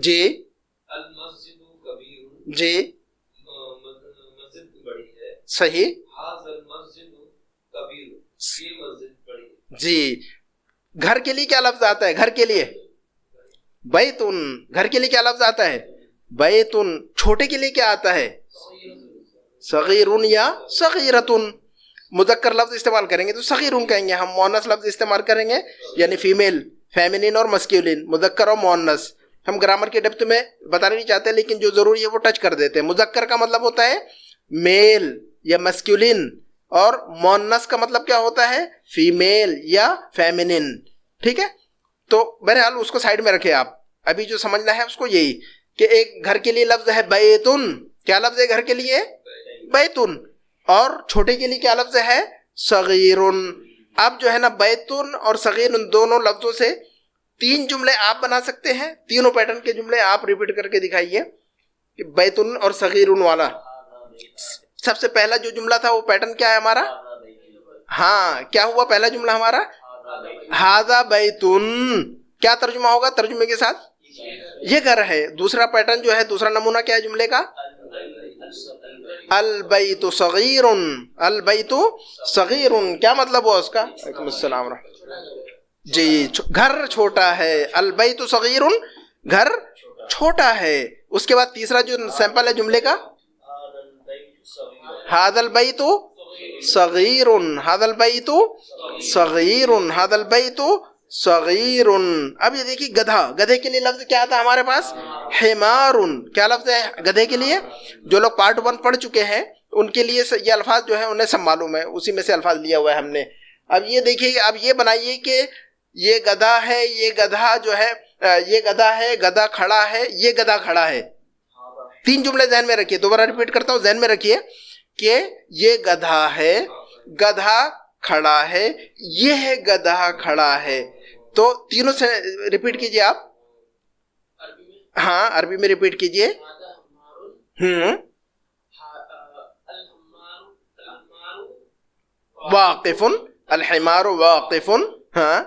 جی جی صحیح. جی, گھر کے لیے کیا لفظ آتا ہے؟ گھر کے لیے بیتن گھر کے لیے کیا لفظ آتا ہے؟ بیتن. چھوٹے کے لیے کیا آتا ہے؟ صغیرن یا صغیرتن. مذکر لفظ استعمال کریں گے تو صغیرن کہیں گے ہم. مؤنث لفظ استعمال کریں گے یعنی فیمیل، فیمنین اور مسکولین، مذکر اور مؤنث. ہم گرامر کے ڈیپتھ میں بتانا نہیں چاہتے لیکن جو ضروری ہے وہ ٹچ کر دیتے ہیں. مذکر کا مطلب ہوتا ہے میل یا مسکولین، اور مؤنث کا مطلب کیا ہوتا ہے؟ فیمیل یا فیمنین. ٹھیک ہے، تو بہرحال اس کو سائڈ میں رکھے آپ. ابھی جو سمجھنا ہے اس کو یہی کہ ایک گھر کے لیے لفظ ہے بیتن. کیا لفظ ہے گھر کے لیے؟ بیتن. اور چھوٹے کے لیے کیا لفظ ہے؟ صغیرن. اب جو ہے نا بیتن اور صغیرن دونوں لفظوں سے 3 جملے آپ بنا سکتے ہیں. تینوں پیٹرن کے جملے آپ ریپیٹ کر کے دکھائیے کہ بیتن اور صغیرن والا. سب سے پہلا جو جملہ تھا وہ پیٹرن کیا ہے ہمارا؟ ہاں کیا ہوا پہلا جملہ ہمارا؟ ھذا بیتن. کیا ترجمہ ہوگا ترجمے کے ساتھ؟ یہ گھر ہے. دوسرا پیٹرن جو ہے، دوسرا نمونہ کیا ہے جملے کا؟ البیت صغیر. البیت صغیر کیا مطلب ہوا اس کا؟ وعلیکم السلام ورحمۃ اللہ. جی گھر چھوٹا ہے. البیت صغیر گھر چھوٹا ہے. اس کے بعد تیسرا جو سیمپل ہے جملے کا، ھذا البیت صغیر. ھذا البیت صغیر. ھذا البیت صغیر. اب یہ دیکھیے گدھا. گدھے کے لیے لفظ کیا آتا ہے ہمارے پاس؟ حمار. کیا لفظ ہے گدھے کے لیے؟ جو لوگ پارٹ 1 پڑھ چکے ہیں ان کے لیے یہ الفاظ جو ہیں انہیں سب معلوم ہے، اسی میں سے الفاظ لیا ہوا ہے ہم نے. اب یہ دیکھیے، اب یہ بنائیے کہ یہ گدھا ہے، یہ گدھا جو ہے، یہ گدھا ہے، گدھا کھڑا ہے، یہ گدھا کھڑا ہے. 3 جملے ذہن میں رکھیے. دوبارہ ریپیٹ کرتا ہوں، ذہن میں رکھیے کہ یہ گدھا ہے، گدھا کھڑا ہے، یہ ہے گدھا کھڑا ہے. تو تینوں سے ریپیٹ کیجئے آپ. ہاں عربی میں ریپیٹ کیجئے. واقف. الحمار واقف. ہاں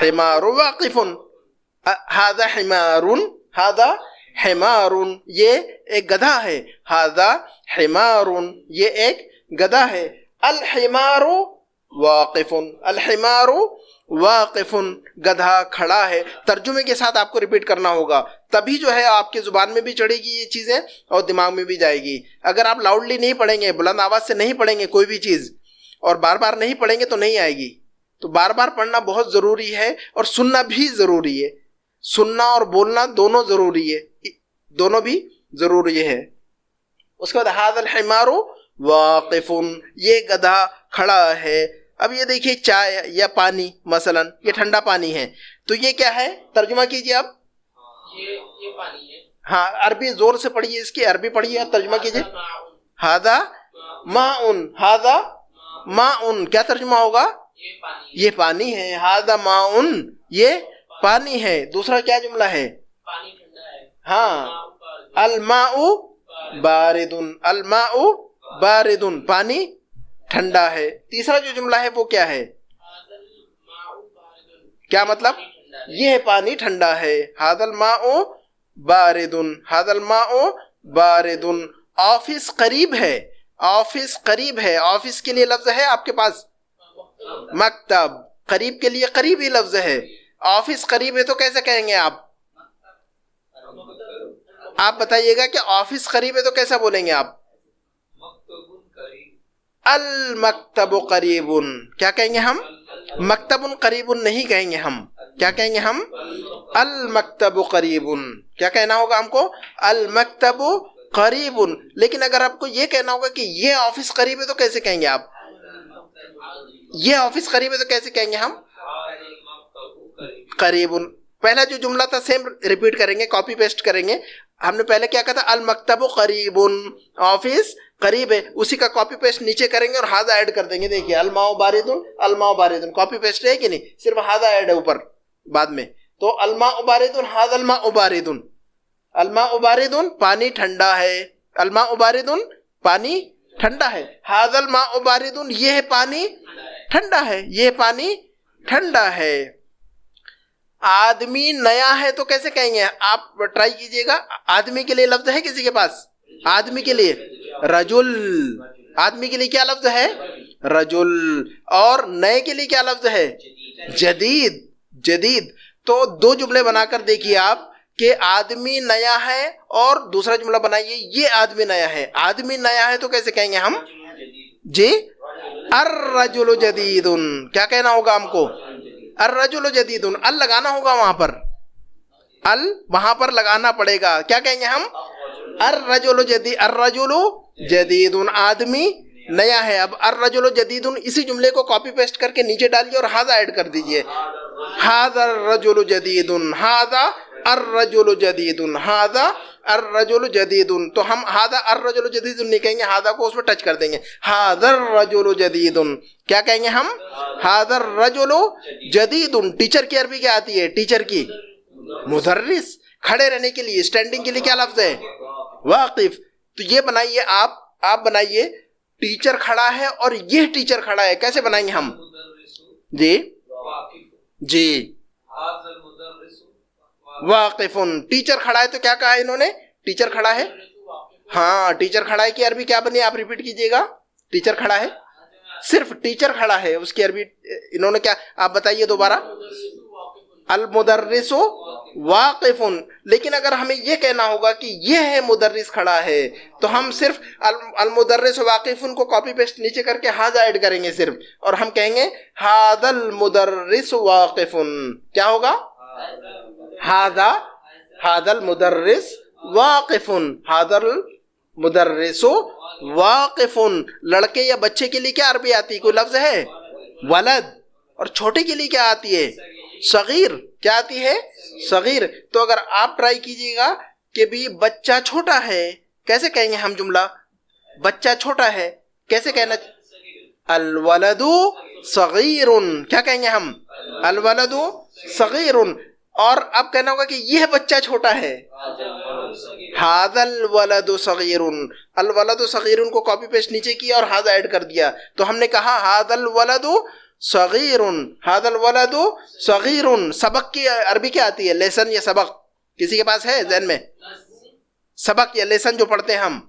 حمار واقف. ھذا حمار. ھذا حمار یہ ایک گدھا ہے. ھذا حمار یہ ایک گدھا ہے. الحمار واقف. الحمار واقف گدھا کھڑا ہے. ترجمے کے ساتھ آپ کو ریپیٹ کرنا ہوگا، تبھی جو ہے آپ کی زبان میں بھی چڑھے گی یہ چیزیں اور دماغ میں بھی جائے گی. اگر آپ لاؤڈلی نہیں پڑھیں گے، بلند آواز سے نہیں پڑھیں گے کوئی بھی چیز، اور بار بار نہیں پڑھیں گے تو نہیں آئے گی. تو بار بار پڑھنا بہت ضروری ہے، اور سننا بھی ضروری ہے. سننا اور بولنا دونوں ضروری ہے، دونوں بھی ضروری ہے. اس کے بعد ھذا الحمار واقف یہ گدھا کھڑا ہے. اب یہ دیکھیے چائے یا پانی، مثلا یہ ٹھنڈا پانی ہے، تو یہ کیا ہے؟ ترجمہ کیجئے آپ. یہ پانی ہے. ہاں عربی زور سے پڑھیے، اس کی عربی پڑھیے آپ، ترجمہ کیجئے. ھذا ماء. ھذا ماء کیا ترجمہ ہوگا؟ یہ پانی ہے. ھذا ماء یہ پانی ہے. دوسرا کیا جملہ ہے؟ ہاں الماء بارد. الماء بارد پانی ٹھنڈا ہے. تیسرا جو جملہ ہے وہ کیا ہے؟ کیا مطلب؟ یہ پانی ٹھنڈا ہے. ھذا الماء بارد. ھذا الماء بارد. آفس قریب ہے. آفس قریب ہے. آفس کے لیے لفظ ہے آپ کے پاس؟ مکتب. قریب کے لیے قریبی لفظ ہے. آفس قریب ہے تو کیسے کہیں گے آپ؟ آپ بتائیے گا کہ آفس قریب ہے تو کیسا بولیں گے آپ؟ المکتب قریب. کیا کہیں گے ہم؟ مکتب قریب نہیں کہیں گے ہم. کیا کہیں گے ہم؟ المکتب قریب. کیا کہنا ہوگا ہم کو؟ المکتب قریب. لیکن اگر آپ کو یہ کہنا ہوگا کہ یہ آفس قریب ہے تو کیسے کہیں گے آپ؟ یہ آفس قریب ہے تو کیسے کہیں گے ہم؟ قریب. پہلا جو جملہ تھا سیم ریپیٹ کریں گے، کاپی پیسٹ کریں گے. ہم نے پہلے کیا کہا تھا؟ المکتب قریب، آفس قریب ہے. اسی کا کاپی پیسٹ نیچے کریں گے اور ھذا ایڈ کر دیں گے. دیکھیے الماء بارد. الماء بارد کاپی پیسٹ ہے کہ نہیں؟ صرف ھذا ایڈ ہے اوپر بعد میں. تو الماء بارد. ھذا الماء بارد. الماء بارد پانی ٹھنڈا ہے. الماء بارد پانی ٹھنڈا ہے. ھذا الماء بارد یہ پانی ٹھنڈا ہے. یہ پانی ٹھنڈا ہے. آدمی نیا ہے تو کیسے کہیں گے آپ؟ ٹرائی کیجئے گا. آدمی کے لیے لفظ ہے کسی کے پاس؟ آدمی کے لیے رجل. آدمی کے لیے کیا لفظ ہے؟ رجل. اور نئے کے لیے کیا لفظ ہے؟ جدید. جدید. تو دو جملے بنا کر دیکھیے آپ کہ آدمی نیا ہے اور دوسرا جملہ بنائیے یہ آدمی نیا ہے. آدمی نیا ہے تو کیسے کہیں گے ہم؟ جی الرجل جدید. کیا کہنا ہوگا ہم کو؟ الرجل جدید. ال لگانا ہوگا وہاں پر، ال وہاں پر لگانا پڑے گا. کیا کہیں گے ہم؟ الرجل جدید. الرجل جدید آدمی نیا ہے. اب الرجل جدید اسی جملے کو کاپی پیسٹ کر کے نیچے ڈالیے اور ھذا ایڈ کر دیجئے. ھذا الرجل جدید، ھذا الرجل جدید، ھذا الرجل جدید. تو ہم ھذا الرجل جدید نہیں کہیں گے، ھذا کو اس میں ٹچ کر دیں گے. ھذا الرجل جدید. کیا کہیں گے ہم؟ ھذا الرجل جدید. ٹیچر کی عربی کیا آتی ہے؟ ٹیچر کی مدرس. کھڑے رہنے کے لیے، اسٹینڈنگ کے لیے کیا لفظ ہے؟ واقف. تو یہ بنائیے آپ بنائیے ٹیچر کھڑا ہے اور یہ ٹیچر کھڑا ہے. کیسے بنائیں گے ہم؟ جی جی واقف. ٹیچر کھڑا ہے تو کیا کہا ہے انہوں نے؟ ٹیچر کھڑا ہے. ہاں ٹیچر کھڑا ہے کی عربی کیا بنی؟ آپ ریپیٹ کیجئے گا. ٹیچر کھڑا ہے، صرف ٹیچر کھڑا ہے، اس کی عربی انہوں نے کیا؟ آپ بتائیے دوبارہ. المدرس واقف. لیکن اگر ہمیں یہ کہنا ہوگا کہ یہ ہے مدرس کھڑا ہے تو ہم صرف المدرس واقف کو کاپی پیسٹ نیچے کر کے ھذا ایڈ کریں گے صرف، اور ہم کہیں گے ھذا المدرس واقف. کیا ہوگا؟ ھذا المدرس واقف. ھذا المدرس واقف. لڑکے یا بچے کے لیے کیا عربی آتی ہے؟ کوئی لفظ ہے؟ ولد. اور چھوٹے کے لیے کیا آتی ہے؟ صغیر. کیا آتی ہے؟ صغیر. تو اگر آپ ٹرائی کیجئے گا کہ بھی بچہ چھوٹا ہے، کیسے کہیں گے ہم جملہ؟ بچہ چھوٹا ہے کیسے کہنا؟ الولد صغیر. کیا کہیں گے ہم؟ الولد صغیر. اور اب کہنا ہوگا کہ یہ بچہ چھوٹا ہے، ھذا الولد صغیر. الولد صغیر کو کاپی پیسٹ نیچے کیا اور ھذا ایڈ کر دیا تو ہم نے کہا ھذا الولد صغیر. ھذا الولد صغیر. سبق کی عربی کیا آتی ہے؟ لیسن یا سبق. کسی کے پاس ہے ذہن میں؟ سبق یا لیسن جو پڑھتے ہیں ہم،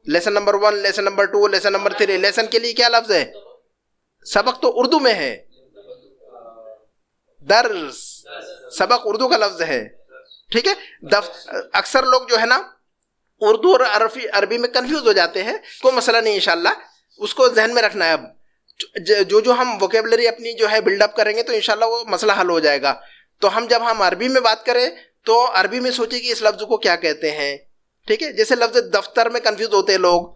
lesson number 1، lesson number 2، lesson number 3. Lesson کے لیے کیا لفظ ہے؟ سبق تو اردو میں ہے، درس. سبق اردو کا لفظ ہے، ٹھیک ہے. اکثر لوگ جو ہے نا اردو اور عربی میں کنفیوز ہو جاتے ہیں. کوئی مسئلہ نہیں، انشاءاللہ اس کو ذہن میں رکھنا ہے. اب جو ہم ووکیبلری اپنی جو ہے بلڈ اپ کریں گے تو انشاءاللہ وہ مسئلہ حل ہو جائے گا. تو جب ہم عربی میں بات کریں تو عربی میں سوچیں کہ اس لفظ کو کیا کہتے ہیں، ٹھیک ہے. جیسے لفظ دفتر میں کنفیوز ہوتے ہیں لوگ.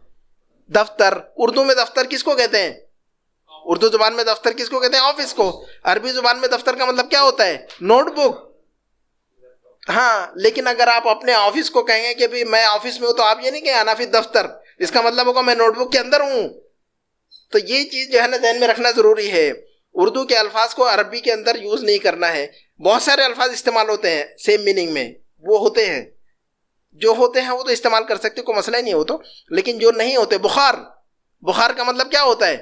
دفتر، اردو میں دفتر کس کو کہتے ہیں؟ اردو زبان میں دفتر کس کو کہتے ہیں؟ آفس کو. عربی زبان میں دفتر کا مطلب کیا ہوتا ہے؟ Note book. ہاں لیکن اگر آپ اپنے آفس کو کہیں گے کہ بھی میں آفس میں ہوں تو آپ یہ نہیں کہیں انا فی دفتر، اس کا مطلب ہوگا میں نوٹ بک کے اندر ہوں. تو یہ چیز جو ہے نا ذہن میں رکھنا ضروری ہے. اردو کے الفاظ کو عربی کے اندر یوز نہیں کرنا ہے. بہت سارے الفاظ استعمال ہوتے ہیں سیم میننگ میں، وہ ہوتے ہیں جو ہوتے ہیں وہ تو استعمال کر سکتے، کوئی مسئلہ ہی نہیں ہو تو. لیکن جو نہیں ہوتے، بخار کا مطلب کیا ہوتا ہے؟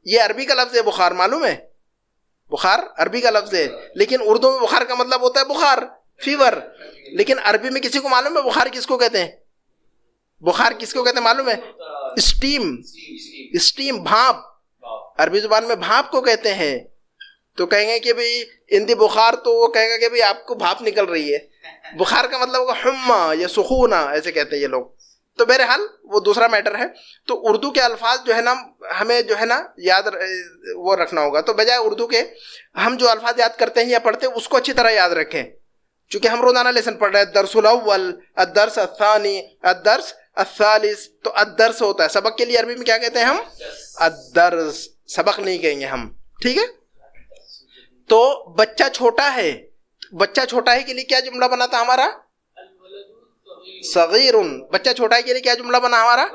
یہ عربی کا لفظ ہے بخار، معلوم ہے؟ بخار عربی کا لفظ ہے، لیکن اردو میں بخار کا مطلب ہوتا ہے بخار، فیور. لیکن عربی میں کسی کو معلوم ہے بخار کس کو کہتے ہیں؟ بخار کس کو کہتے ہیں معلوم ہے؟ اسٹیم، بھاپ. عربی زبان میں بھاپ کو کہتے ہیں. تو کہیں گے کہ بھئی اندی بخار، تو وہ کہے گا کہ بھئی آپ کو بھاپ نکل رہی ہے. بخار کا مطلب ہوگا حما یا سخونہ، ایسے کہتے ہیں یہ لوگ. تو بہرحال وہ دوسرا میٹر ہے. تو اردو کے الفاظ جو ہے نا ہمیں جو ہے نا یاد وہ رکھنا ہوگا. تو بجائے اردو کے ہم جو الفاظ یاد کرتے ہیں یا پڑھتے ہیں اس کو اچھی طرح یاد رکھیں. چونکہ ہم روزانہ لیسن پڑھ رہے ہیں، الدرس الاول، الدرس الثانی، الدرس الثالث. تو الدرس ہوتا ہے، سبق کے لیے عربی میں کیا کہتے ہیں ہم؟ الدرس. سبق نہیں کہیں گے ہم، ٹھیک ہے. تو بچہ چھوٹا ہے، بچہ چھوٹا ہے کے لیے کیا جملہ بنا تھا ہمارا؟ صغیر. بچہ چھوٹا ہے کے لیے کیا جملہ بنا ہمارا؟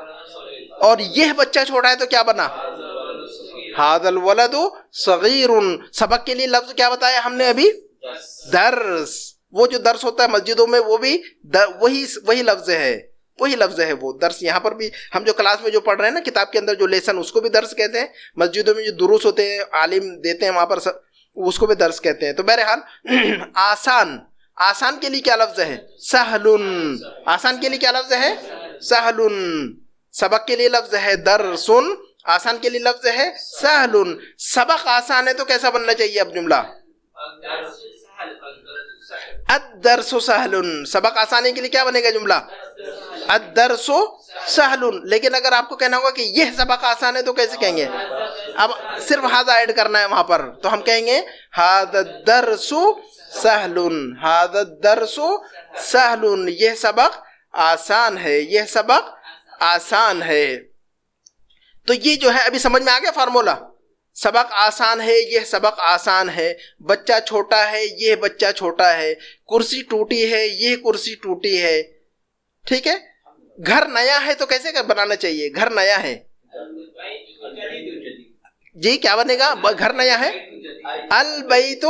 اور یہ بچہ چھوٹا ہے تو کیا بنا؟ ھذا الولد صغیر. سبق کے لیے لفظ کیا بتایا ہم نے ابھی؟ درس. وہ جو درس ہوتا ہے مسجدوں میں وہ بھی وہی لفظ ہے، وہی لفظ ہے وہ درس. یہاں پر بھی ہم جو کلاس میں جو پڑھ رہے ہیں نا کتاب کے اندر جو لیسن، اس کو بھی درس کہتے ہیں. مسجدوں میں جو دروس ہوتے ہیں عالم دیتے ہیں وہاں پر اس کو بھی درس کہتے ہیں. تو بہرحال آسان کے لیے کیا لفظ ہے؟ سہل. آسان کے لیے کیا لفظ ہے؟ سہل. سبق کے لیے لفظ ہے درس، آسان کے لیے لفظ ہے سہل. سبق آسان ہے تو کیسا بننا چاہیے اب جملہ؟ الدرس سہل، سبق آسانی کے لیے کیا بنے گا جملہ؟ الدرس سہل. لیکن اگر آپ کو کہنا ہوگا کہ یہ سبق آسان ہے تو کیسے کہیں گے؟ اب صرف ہاذا ایڈ کرنا ہے وہاں پر، تو ہم کہیں گے ھذا الدرس سہل، ھذا الدرس سہل، یہ سبق آسان ہے، یہ سبق آسان ہے. تو یہ جو ہے ابھی سمجھ میں آ گیا فارمولا. سبق آسان ہے، یہ سبق آسان ہے. بچہ چھوٹا ہے، یہ بچہ چھوٹا ہے. کرسی ٹوٹی ہے، یہ کرسی ٹوٹی ہے. ٹھیک ہے. گھر نیا ہے تو کیسے بنانا چاہیے؟ گھر نیا ہے جی کیا بنے گا؟ گھر نیا ہے البیت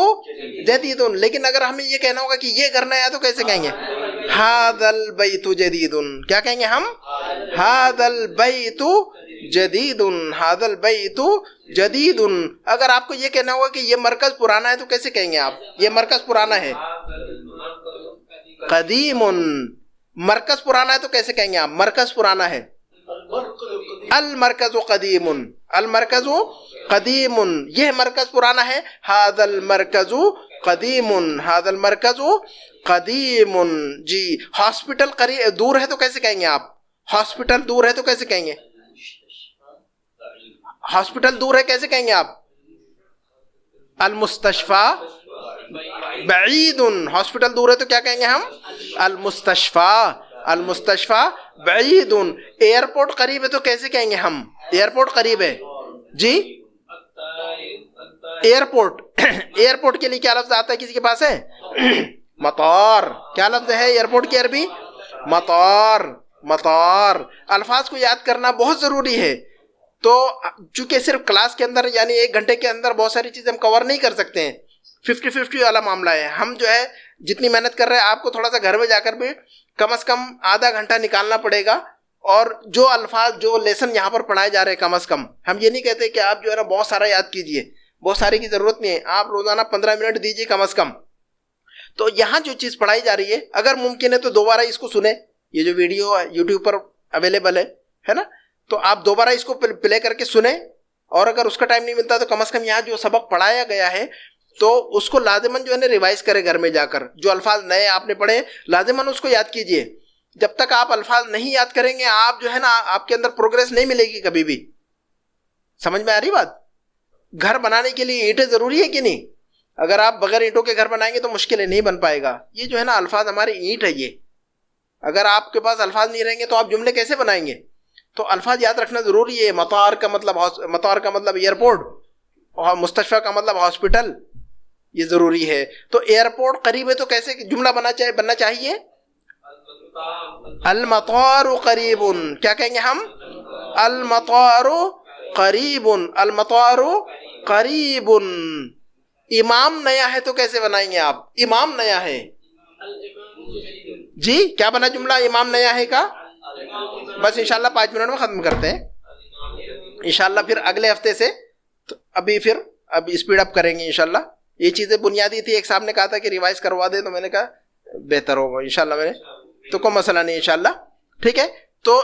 جدید. لیکن اگر ہمیں یہ کہنا ہوگا کہ یہ گھر نیا ہے تو کیسے کہیں گے؟ ھذا البیت جدید. کیا کہیں گے ہم؟ ھذا البیت جدید، ھذا البیت جدید. اگر آپ کو یہ کہنا ہوگا کہ یہ مرکز پرانا ہے تو کیسے کہیں گے آپ؟ یہ مرکز پرانا ہے قدیم. مرکز پرانا ہے تو کیسے کہیں گے آپ؟ مرکز پرانا ہے المرکز قدیم، المرکز قدیم، یہ مرکز پرانا ہے. ھذا المرکز قدیم، ھذا المرکز قدیم. جی ہاسپٹل قریب دور ہے تو کیسے کہیں گے آپ؟ ہاسپٹل دور ہے تو کیسے کہیں گے؟ ہاسپٹل دور ہے کیسے کہیں گے آپ؟ المستشفى بعید. ہاسپٹل دور ہے تو کیا کہیں گے ہم؟ المستشفى، المستشفى بعید. ایئرپورٹ قریب ہے تو کیسے کہیں گے ہم؟ ایئرپورٹ قریب ہے جی ایئرپورٹ. ایئرپورٹ کے لیے کیا لفظ آتا ہے کسی کے پاس ہے؟ مطار. کیا لفظ ہے ایئرپورٹ کی عربی؟ مطار. مطار. الفاظ کو یاد کرنا بہت ضروری ہے. تو چونکہ صرف کلاس کے اندر یعنی 1 گھنٹے کے اندر بہت ساری چیزیں ہم کور نہیں کر سکتے ہیں، 50-50 والا معاملہ ہے. ہم جو ہے جتنی محنت کر رہے ہیں آپ کو تھوڑا سا گھر میں جا کر بھی کم از کم آدھا گھنٹہ نکالنا پڑے گا. اور جو الفاظ جو لیسن یہاں پر پڑھائے جا رہے ہیں کم از کم، ہم یہ نہیں کہتے کہ آپ جو ہے نا بہت سارا یاد کیجئے، بہت سارے کی ضرورت نہیں ہے. آپ روزانہ 15 منٹ دیجئے کم از کم. تو یہاں جو چیز پڑھائی جا رہی ہے اگر ممکن ہے تو دوبارہ اس کو سنیں. یہ جو ویڈیو یوٹیوب پر اویلیبل ہے نا، تو آپ دوبارہ اس کو پلے کر کے سنیں. اور اگر اس کا ٹائم نہیں ملتا تو کم از کم یہاں جو سبق پڑھایا گیا ہے تو اس کو لازماً جو ہے نا ریوائز کرے گھر میں جا کر. جو الفاظ نئے آپ نے پڑھے لازماً اس کو یاد کیجئے. جب تک آپ الفاظ نہیں یاد کریں گے آپ جو ہے نا آپ کے اندر پروگریس نہیں ملے گی کبھی بھی. سمجھ میں آ رہی بات؟ گھر بنانے کے لیے اینٹیں ضروری ہے کہ نہیں؟ اگر آپ بغیر اینٹوں کے گھر بنائیں گے تو مشکل ہے، نہیں بن پائے گا. یہ جو ہے نا الفاظ ہمارے اینٹ ہے. یہ اگر آپ کے پاس الفاظ نہیں رہیں گے تو آپ جملے کیسے بنائیں گے؟ تو الفاظ یاد رکھنا ضروری ہے. مطار کا مطلب ایئرپورٹ، اور مستشفیٰ کا مطلب ہاسپٹل، یہ ضروری ہے. تو ایئرپورٹ قریب ہے تو کیسے جملہ بننا چاہیے؟ المطار قریب. کیا کہیں گے ہم؟ المطار قریب، المطار قریب. امام نیا ہے تو کیسے بنائیں گے آپ؟ امام نیا ہے جی کیا بنا جملہ امام نیا ہے کا؟ بس انشاءاللہ 5 منٹ میں ختم کرتے ہیں انشاءاللہ. پھر اگلے ہفتے سے ابھی اسپیڈ اپ کریں گے انشاءاللہ. یہ چیزیں بنیادی تھی. ایک صاحب نے کہا تھا کہ ریوائز کروا دے تو میں نے کہا بہتر ہوگا انشاءاللہ. میں نے تو کوئی مسئلہ نہیں انشاءاللہ. ٹھیک ہے. تو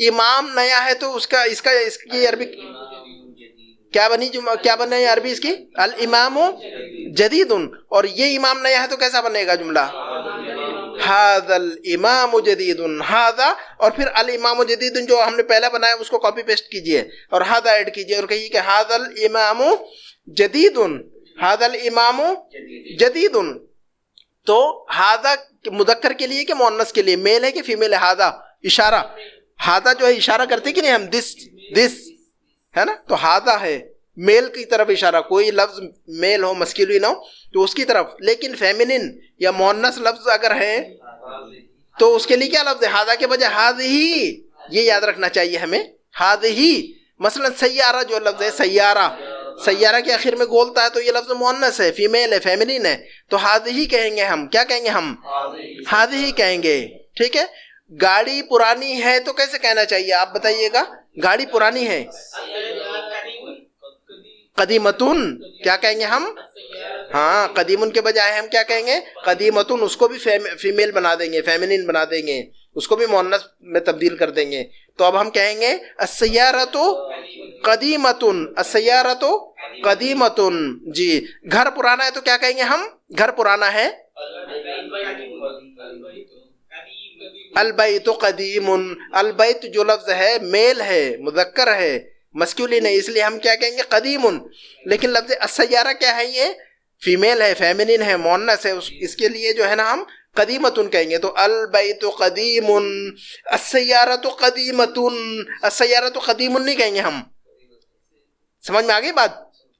امام نیا ہے تو اس کی عربی کیا بنے عربی اس کی؟ الامام جدید. اور یہ امام نیا ہے تو کیسا بنے گا جملہ؟ ھذا الامام جدید. ھذا اور پھر الامام جدید جو ہم نے پہلا بنایا اس کو کاپی پیسٹ کیجئے اور ھذا ایڈ کیجئے اور کہیے کہ ھذا الامام جدید، ھذا الامام جدید. تو ھذا مذکر کے لیے کہ مؤنث کے لیے؟ میل ہے کہ فیمیل ہے؟ ھذا اشارہ، ھذا جو ہے اشارہ کرتے کہ نہیں ہم؟ دس ہے نا. تو ھذا ہے میل کی طرف اشارہ. کوئی لفظ میل ہو مسکولین ہو تو اس کی طرف. لیکن فیمنن یا مؤنث لفظ اگر ہے تو اس کے لیے کیا لفظ ہے؟ ھذا کے بجائے ھذہ. یہ یاد رکھنا چاہیے ہمیں. ھذہ. مثلا سیارہ جو لفظ ہے، سیارہ کے آخر میں گولتا ہے تو یہ لفظ مؤنث ہے، فیمیل ہے، فیمنین ہے. تو ھذہ کہیں گے ہم. کیا کہیں گے ہم؟ ھذہ کہیں گے. ٹھیک ہے. گاڑی پرانی ہے تو کیسے کہنا چاہیے آپ بتائیے گا؟ گاڑی پرانی ہے قدیمتن. کیا کہیں گے ہم؟ ہاں قدیمن کے بجائے ہم کیا کہیں گے؟ قدیمتن. اس کو بھی فیمیل بنا دیں گے، فیمنین بنا دیں گے، اس کو بھی مؤنث میں تبدیل کر دیں گے. تو اب ہم کہیں گے السیارۃ قدیمتن، السیارۃ قدیمتن. جی گھر پرانا ہے تو کیا کہیں گے ہم؟ گھر پرانا ہے البیت قدیم، البیت جو لفظ ہے میل ہے، مذکر ہے، مسکولین ہے، اس لیے ہم کیا کہیں گے؟ قدیم. لیکن لفظ السیارہ کیا ہے؟ یہ فیمیل ہے، فیمنین ہے، مؤنث ہے، اس کے لیے جو ہے نا ہم قدیمتن کہیں گے. تو البیت قدیم، السیارۃ قدیمۃ، السیارۃ قدیم نہیں کہیں گے ہم. سمجھ میں آ گئی بات؟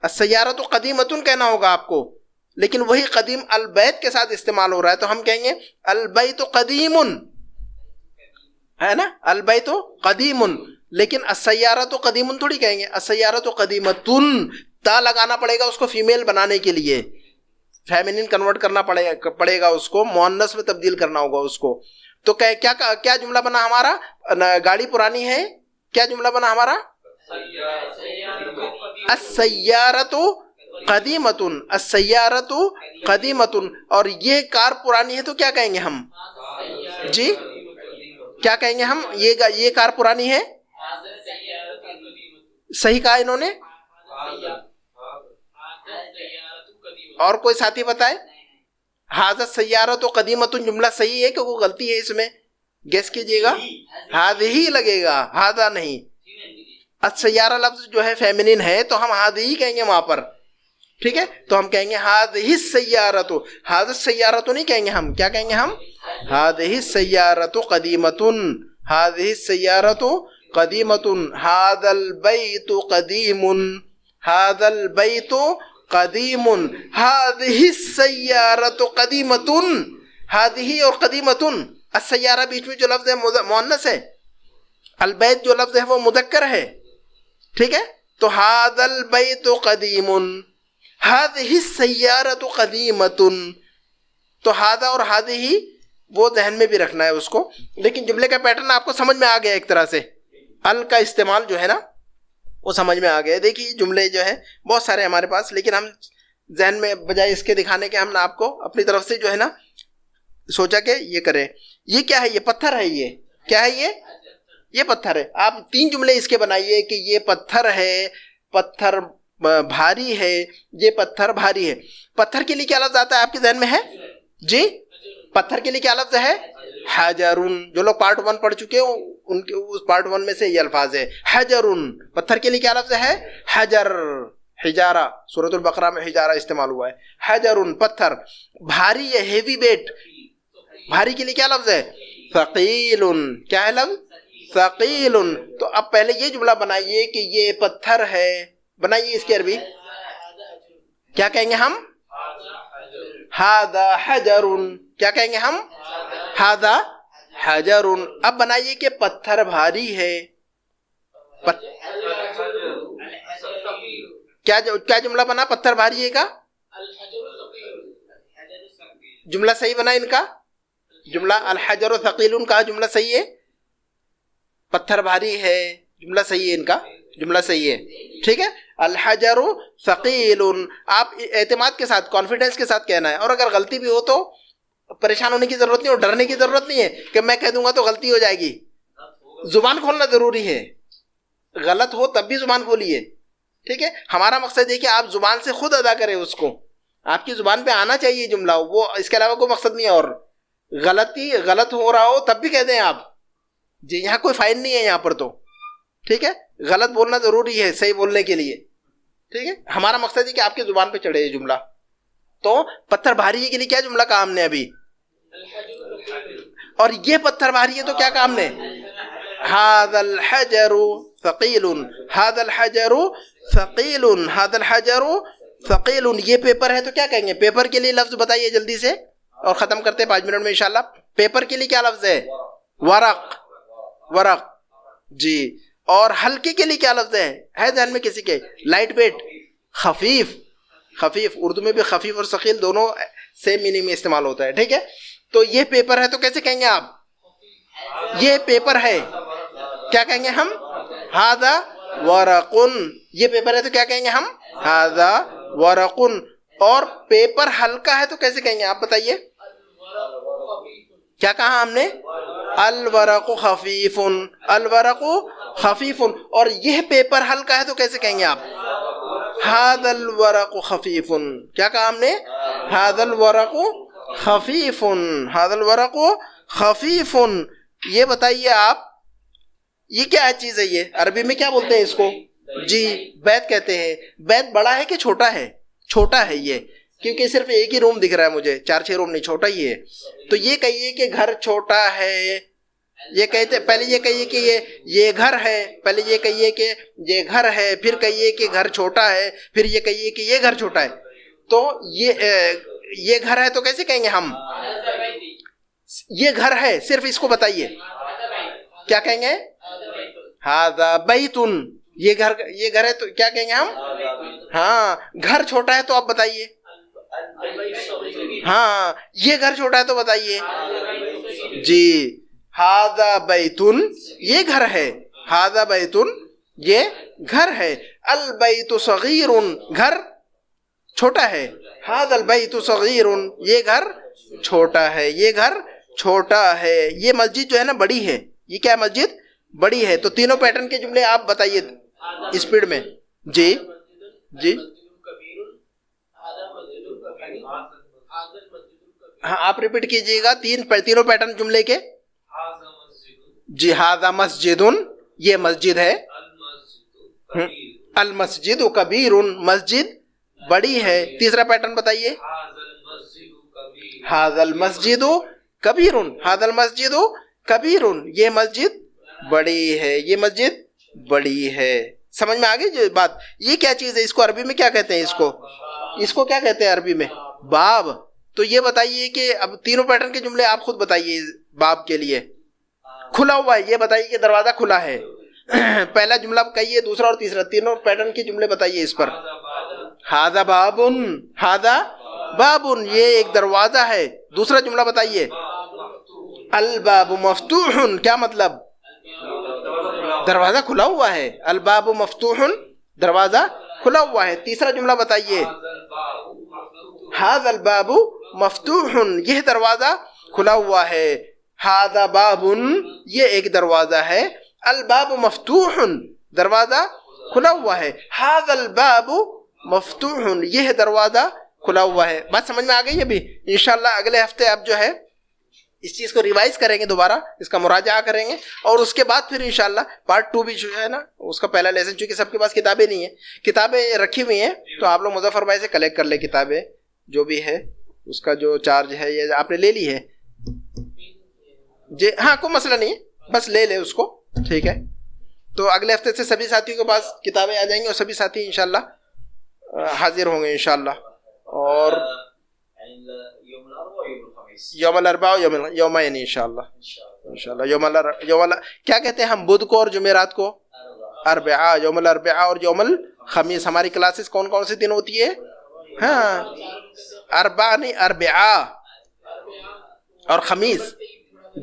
السیارۃ قدیمۃ کہنا ہوگا آپ کو، لیکن وہی قدیم البیت کے ساتھ استعمال ہو رہا ہے تو ہم کہیں گے البیت قدیم، ہے نا، البیت قدیم. لیکن السیارۃ قدیم تھوڑی کہیں گے، السیارۃ قدیمۃ، تا لگانا پڑے گا اس کو فیمیل بنانے کے لیے، فیمنین کنورٹ کرنا پڑے گا، اس کو مؤنث میں تبدیل کرنا ہوگا اس کو. تو کیا جملہ بنا ہمارا؟ گاڑی پرانی ہے، کیا جملہ بنا ہمارا؟ السیارۃ قدیمۃ، السیارۃ قدیمۃ. اور یہ کار پرانی ہے تو کیا کہیں گے ہم؟ جی کیا کہیں گے ہم؟ یہ کار پرانی ہے، صحیح کہا انہوں نے. اور کوئی ساتھی بتائے؟ ھذا السیارۃ قدیمۃ جملہ صحیح ہے کہ کوئی غلطی ہے اس میں؟ گیس کیجئے گا. ھذہ لگے گا، ھذا نہیں. السیارہ لفظ جو ہے فیمنین ہے تو ہم ھذہ کہیں گے وہاں پر، ٹھیک ہے. تو ہم کہیں گے ھذہ السیارۃ، ھذا السیارۃ نہیں کہیں گے ہم. کیا کہیں گے ہم؟ ھذہ السیارۃ قدیمۃ، ھذہ السیارۃ قدیمۃ، ھذا البیت قدیم، ھذا البیت قدیم، ھذہ السیارۃ قدیمۃ. ھذہ اور قدیمۃ، السیارہ بیچ میں جو لفظ ہے مؤنث ہے، البیت جو لفظ ہے وہ مذکر ہے، ٹھیک ہے. تو ھذا البیت قدیم، ھذہ السیارۃ قدیمۃ. تو ھذا اور ھذہ وہ ذہن میں بھی رکھنا ہے اس کو. لیکن جملے کا پیٹرن آپ کو سمجھ میں آ گیا ایک طرح سے، ال کا استعمال جو ہے نا وہ سمجھ میں آ گیا. دیکھیے جملے جو ہے بہت سارے ہمارے پاس، لیکن ہم ذہن میں بجائے اس کے دکھانے کے ہم نے آپ کو اپنی طرف سے جو ہے نا سوچا کہ یہ کریں. یہ کیا ہے؟ یہ پتھر ہے. یہ کیا ہے؟ یہ پتھر ہے. آپ 3 جملے اس کے بنائیے کہ یہ پتھر ہے، پتھر بھاری ہے، یہ پتھر بھاری ہے. پتھر کے لیے کیا لفظ آتا ہے آپ کے ذہن میں ہے؟ جی پتھر کے لیے کیا لفظ ہے؟ حجرن. جو لوگ پارٹ 1 پڑھ چکے ہو ان کے اس پارٹ 1 میں سے یہ الفاظ ہے حجرن. پتھر کے لیے کیا لفظ ہے؟ حجر. حجارہ سورۃ البقرہ میں حجارہ استعمال ہوا ہے. حجرن پتھر. بھاری ہے، ہیوی ویٹ. بھاری کے لیے کیا لفظ ہے؟ ثقیل. کیا ہے لفظ؟ ثقیل. تو اب پہلے یہ جملہ بنائیے کہ یہ پتھر ہے. بنائیے اس کی عربی. کیا کہیں گے ہم؟ ھذا حجر. کیا کہیں گے ہم؟ ھذا حجر. اب بنائیے کہ پتھر بھاری ہے. کیا جملہ بنا پتھر بھاری ہے کا؟ جملہ صحیح بنا ان کا؟ جملہ الحجر ثقیل کا جملہ صحیح ہے. پتھر بھاری ہے جملہ صحیح ہے ان کا، جملہ صحیح ہے، ٹھیک ہے. الحجر ثقیل. آپ اعتماد کے ساتھ، کانفیڈنس کے ساتھ کہنا ہے. اور اگر غلطی بھی ہو تو پریشان ہونے کی ضرورت نہیں اور ڈرنے کی ضرورت نہیں ہے کہ میں کہہ دوں گا تو غلطی ہو جائے گی. زبان کھولنا ضروری ہے. غلط ہو تب بھی زبان کھولیے، ٹھیک ہے. ہمارا مقصد ہے کہ آپ زبان سے خود ادا کریں اس کو. آپ کی زبان پہ آنا چاہیے جملہ، وہ اس کے علاوہ کوئی مقصد نہیں ہے. اور غلط ہو رہا ہو تب بھی کہہ دیں آپ جی، یہاں کوئی فائن نہیں ہے یہاں پر تو، ٹھیک ہے. غلط بولنا ضروری ہے صحیح بولنے کے لیے، ٹھیک ہے. ہمارا مقصد ہے کہ آپ کی زبان پہ چڑھے یہ جملہ. تو پتھر بھاری ہے کے لیے کیا جملہ کہا ہم نے ابھی؟ اور یہ پتھر بھاری ہے تو کیا کہا ہم نے؟ ھذا الحجر ثقیل. ھذا الحجر ثقیل. ھذا الحجر ثقیل. یہ پیپر ہے تو کیا کہیں گے؟ پیپر کے لیے لفظ بتائیے جلدی سے اور ختم کرتے ہیں 5 منٹ میں انشاءاللہ. پیپر کے لیے کیا لفظ ہے؟ ورق. ورق جی. اور ہلکے کے لیے کیا لفظ ہے ذہن میں کسی کے؟ Lightweight. خفیف. خفیف اردو میں بھی خفیف اور ثقیل دونوں سیم میننگ میں استعمال ہوتا ہے، ٹھیک ہے. تو یہ پیپر ہے تو کیسے کہیں گے آپ؟ یہ پیپر ہے کیا کہیں گے ہم؟ ھذا ورق. یہ پیپر ہے تو کیا کہیں گے ہم؟ ھذا ورق. اور پیپر ہلکا ہے تو کیسے کہیں گے آپ بتائیے؟ کیا کہا ہم نے؟ الورق خفیف. الورق خفیف. اور یہ پیپر ہلکا ہے تو کیسے کہیں گے آپ؟ ھذا الورق خفیف. کیا کہا ہم نے؟ ھذا الورق خفیف. هذا الورق خفیف. یہ بتائیے آپ یہ کیا چیز ہے؟ یہ عربی میں کیا بولتے ہیں اس کو؟ جی بیت کہتے ہیں. بیت بڑا ہے کہ چھوٹا ہے؟ چھوٹا ہے یہ، کیونکہ صرف ایک ہی روم دکھ رہا ہے مجھے، 4-6 روم نہیں، چھوٹا ہی ہے. تو یہ کہیے کہ گھر چھوٹا ہے. یہ کہتے پہلے یہ کہیے کہ یہ گھر ہے، پہلے یہ کہیے کہ یہ گھر ہے، پھر کہیے کہ گھر چھوٹا ہے، پھر یہ کہیے کہ یہ گھر چھوٹا ہے. تو یہ گھر ہے تو کیسے کہیں گے ہم؟ یہ گھر ہے، صرف اس کو بتائیے کیا کہیں گے؟ ھذا بیت. یہ گھر ہے تو کیا کہیں گے ہم؟ ہاں. گھر چھوٹا ہے تو آپ بتائیے. ہاں یہ گھر چھوٹا ہے تو بتائیے. جی ھذا بیت، یہ گھر ہے. ھذا بیت، یہ گھر ہے. البیت صغیر، گھر چھوٹا ہے. ھذا البیت صغیر، یہ گھر چھوٹا ہے. یہ گھر چھوٹا ہے. یہ مسجد جو ہے نا بڑی ہے. یہ کیا مسجد؟ بڑی ہے. تو تینوں پیٹرن کے جملے آپ بتائیے اسپیڈ میں. جی جی ہاں آپ ریپیٹ کیجئے گا تینوں پیٹرن جملے کے. جی ھذا مسجد، یہ مسجد ہے. المسجد کبیر، مسجد بڑی ہے. تیسرا پیٹرن بتائیے. ھذا المسجد کبیر، ھذا المسجد کبیر، یہ مسجد بڑی ہے. یہ مسجد بڑی ہے. سمجھ میں آ گئی جو بات؟ یہ کیا چیز ہے؟ اس کو عربی میں کیا کہتے ہیں؟ اس کو کیا کہتے ہیں عربی میں؟ باب. تو یہ بتائیے کہ اب تینوں پیٹرن کے جملے آپ خود بتائیے. باب کے لیے کھلا ہوا ہے، یہ بتائیے کہ دروازہ کھلا ہے. پہلا جملہ کہیے، دوسرا اور تیسرا تینوں پیٹرن کے جملے بتائیے اس پر. ھذا باب، ھذا باب، یہ ایک دروازہ ہے. دوسرا جملہ بتائیے. الباب مفتوح، کیا مطلب؟ دروازہ کھلا ہوا ہے. الباب مفتوح، دروازہ کھلا ہوا ہے. تیسرا جملہ بتائیے. ھذا الباب مفتوح، یہ دروازہ کھلا ہوا ہے. ھذا باب، یہ ایک دروازہ ہے. الباب مفتوح، دروازہ کھلا ہوا ہے. ھذا الباب مفتوح، یہ دروازہ کھلا ہوا ہے. بات سمجھ میں آ گئی؟ ابھی انشاءاللہ اگلے ہفتے آپ جو ہے اس چیز کو ریوائز کریں گے، دوبارہ اس کا مراجعہ کریں گے، اور اس کے بعد پھر انشاءاللہ پارٹ 2 بھی جو ہے نا اس کا پہلا لیسن، چونکہ سب کے پاس کتابیں نہیں ہیں، کتابیں رکھی ہوئی ہیں تو آپ لوگ مظفر بھائی سے کلیکٹ کر لیں کتابیں. جو بھی ہے اس کا جو چارج ہے یہ آپ نے لے لی ہے. جی ہاں کوئی مسئلہ نہیں ہے، بس لے لیں اس کو. ٹھیک ہے. تو اگلے ہفتے سے سبھی ساتھیوں کے پاس کتابیں آ جائیں گی اور سبھی ساتھی انشاءاللہ حاضر ہوں گے انشاءاللہ. اور یوم الاربعاء یومین انشاءاللہ یوم کیا کہتے ہیں ہم بدھ کو اور جمعرات کو؟ اربعاء. یوم الاربعاء اور یوم الخمیس. ہماری کلاسز کون کون سے دن ہوتی ہے؟ ہاں اربعاء نہیں، اربعاء اور خمیس.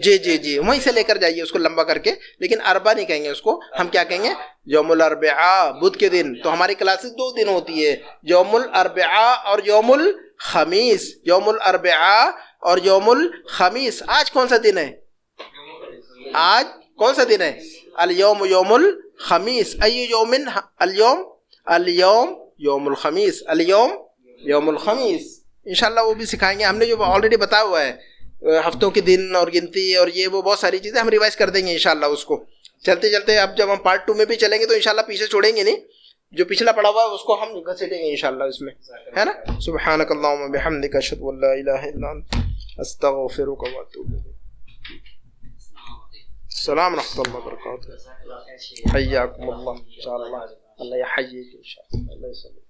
جی جی جی وہیں سے لے کر جائیے اس کو لمبا کر کے، لیکن اربع نہیں کہیں گے اس کو، ہم کیا کہیں گے؟ یوم الاربعاء، بدھ کے دن. تو ہماری کلاسز 2 دن ہوتی ہے، یوم الاربعاء اور یوم الخمیس. یوم الاربعاء اور یوم الخمیس. آج کون سا دن ہے؟ آج کون سا دن ہے؟ الیوم یوم الخمیس. ای یوم الیوم یوم الخمیس. الیوم یوم الخمیس. انشاءاللہ وہ بھی سکھائیں گے. ہم نے جو آلریڈی بتایا ہوا ہے ہفتوں کے دن اور گنتی اور یہ وہ بہت ساری چیزیں ہم ریوائز کر دیں گے انشاءاللہ اس کو چلتے چلتے. اب جب ہم پارٹ 2 میں بھی چلیں گے تو انشاءاللہ پیچھے چھوڑیں گے نہیں، جو پچھلا پڑا ہوا ہے اس کو ہم گھسیٹیں گے انشاءاللہ اس میں، ہے نا. سبحانک اللہم و بحمدک، اشہد ان لا الہ الا انت، استغفرک و اتوب الیک. السلام ورحمۃ اللہ وبرکاتہ. حیاکم اللہ انشاءاللہ. اللہ یحییک انشاءاللہ. اللہ یسلمک.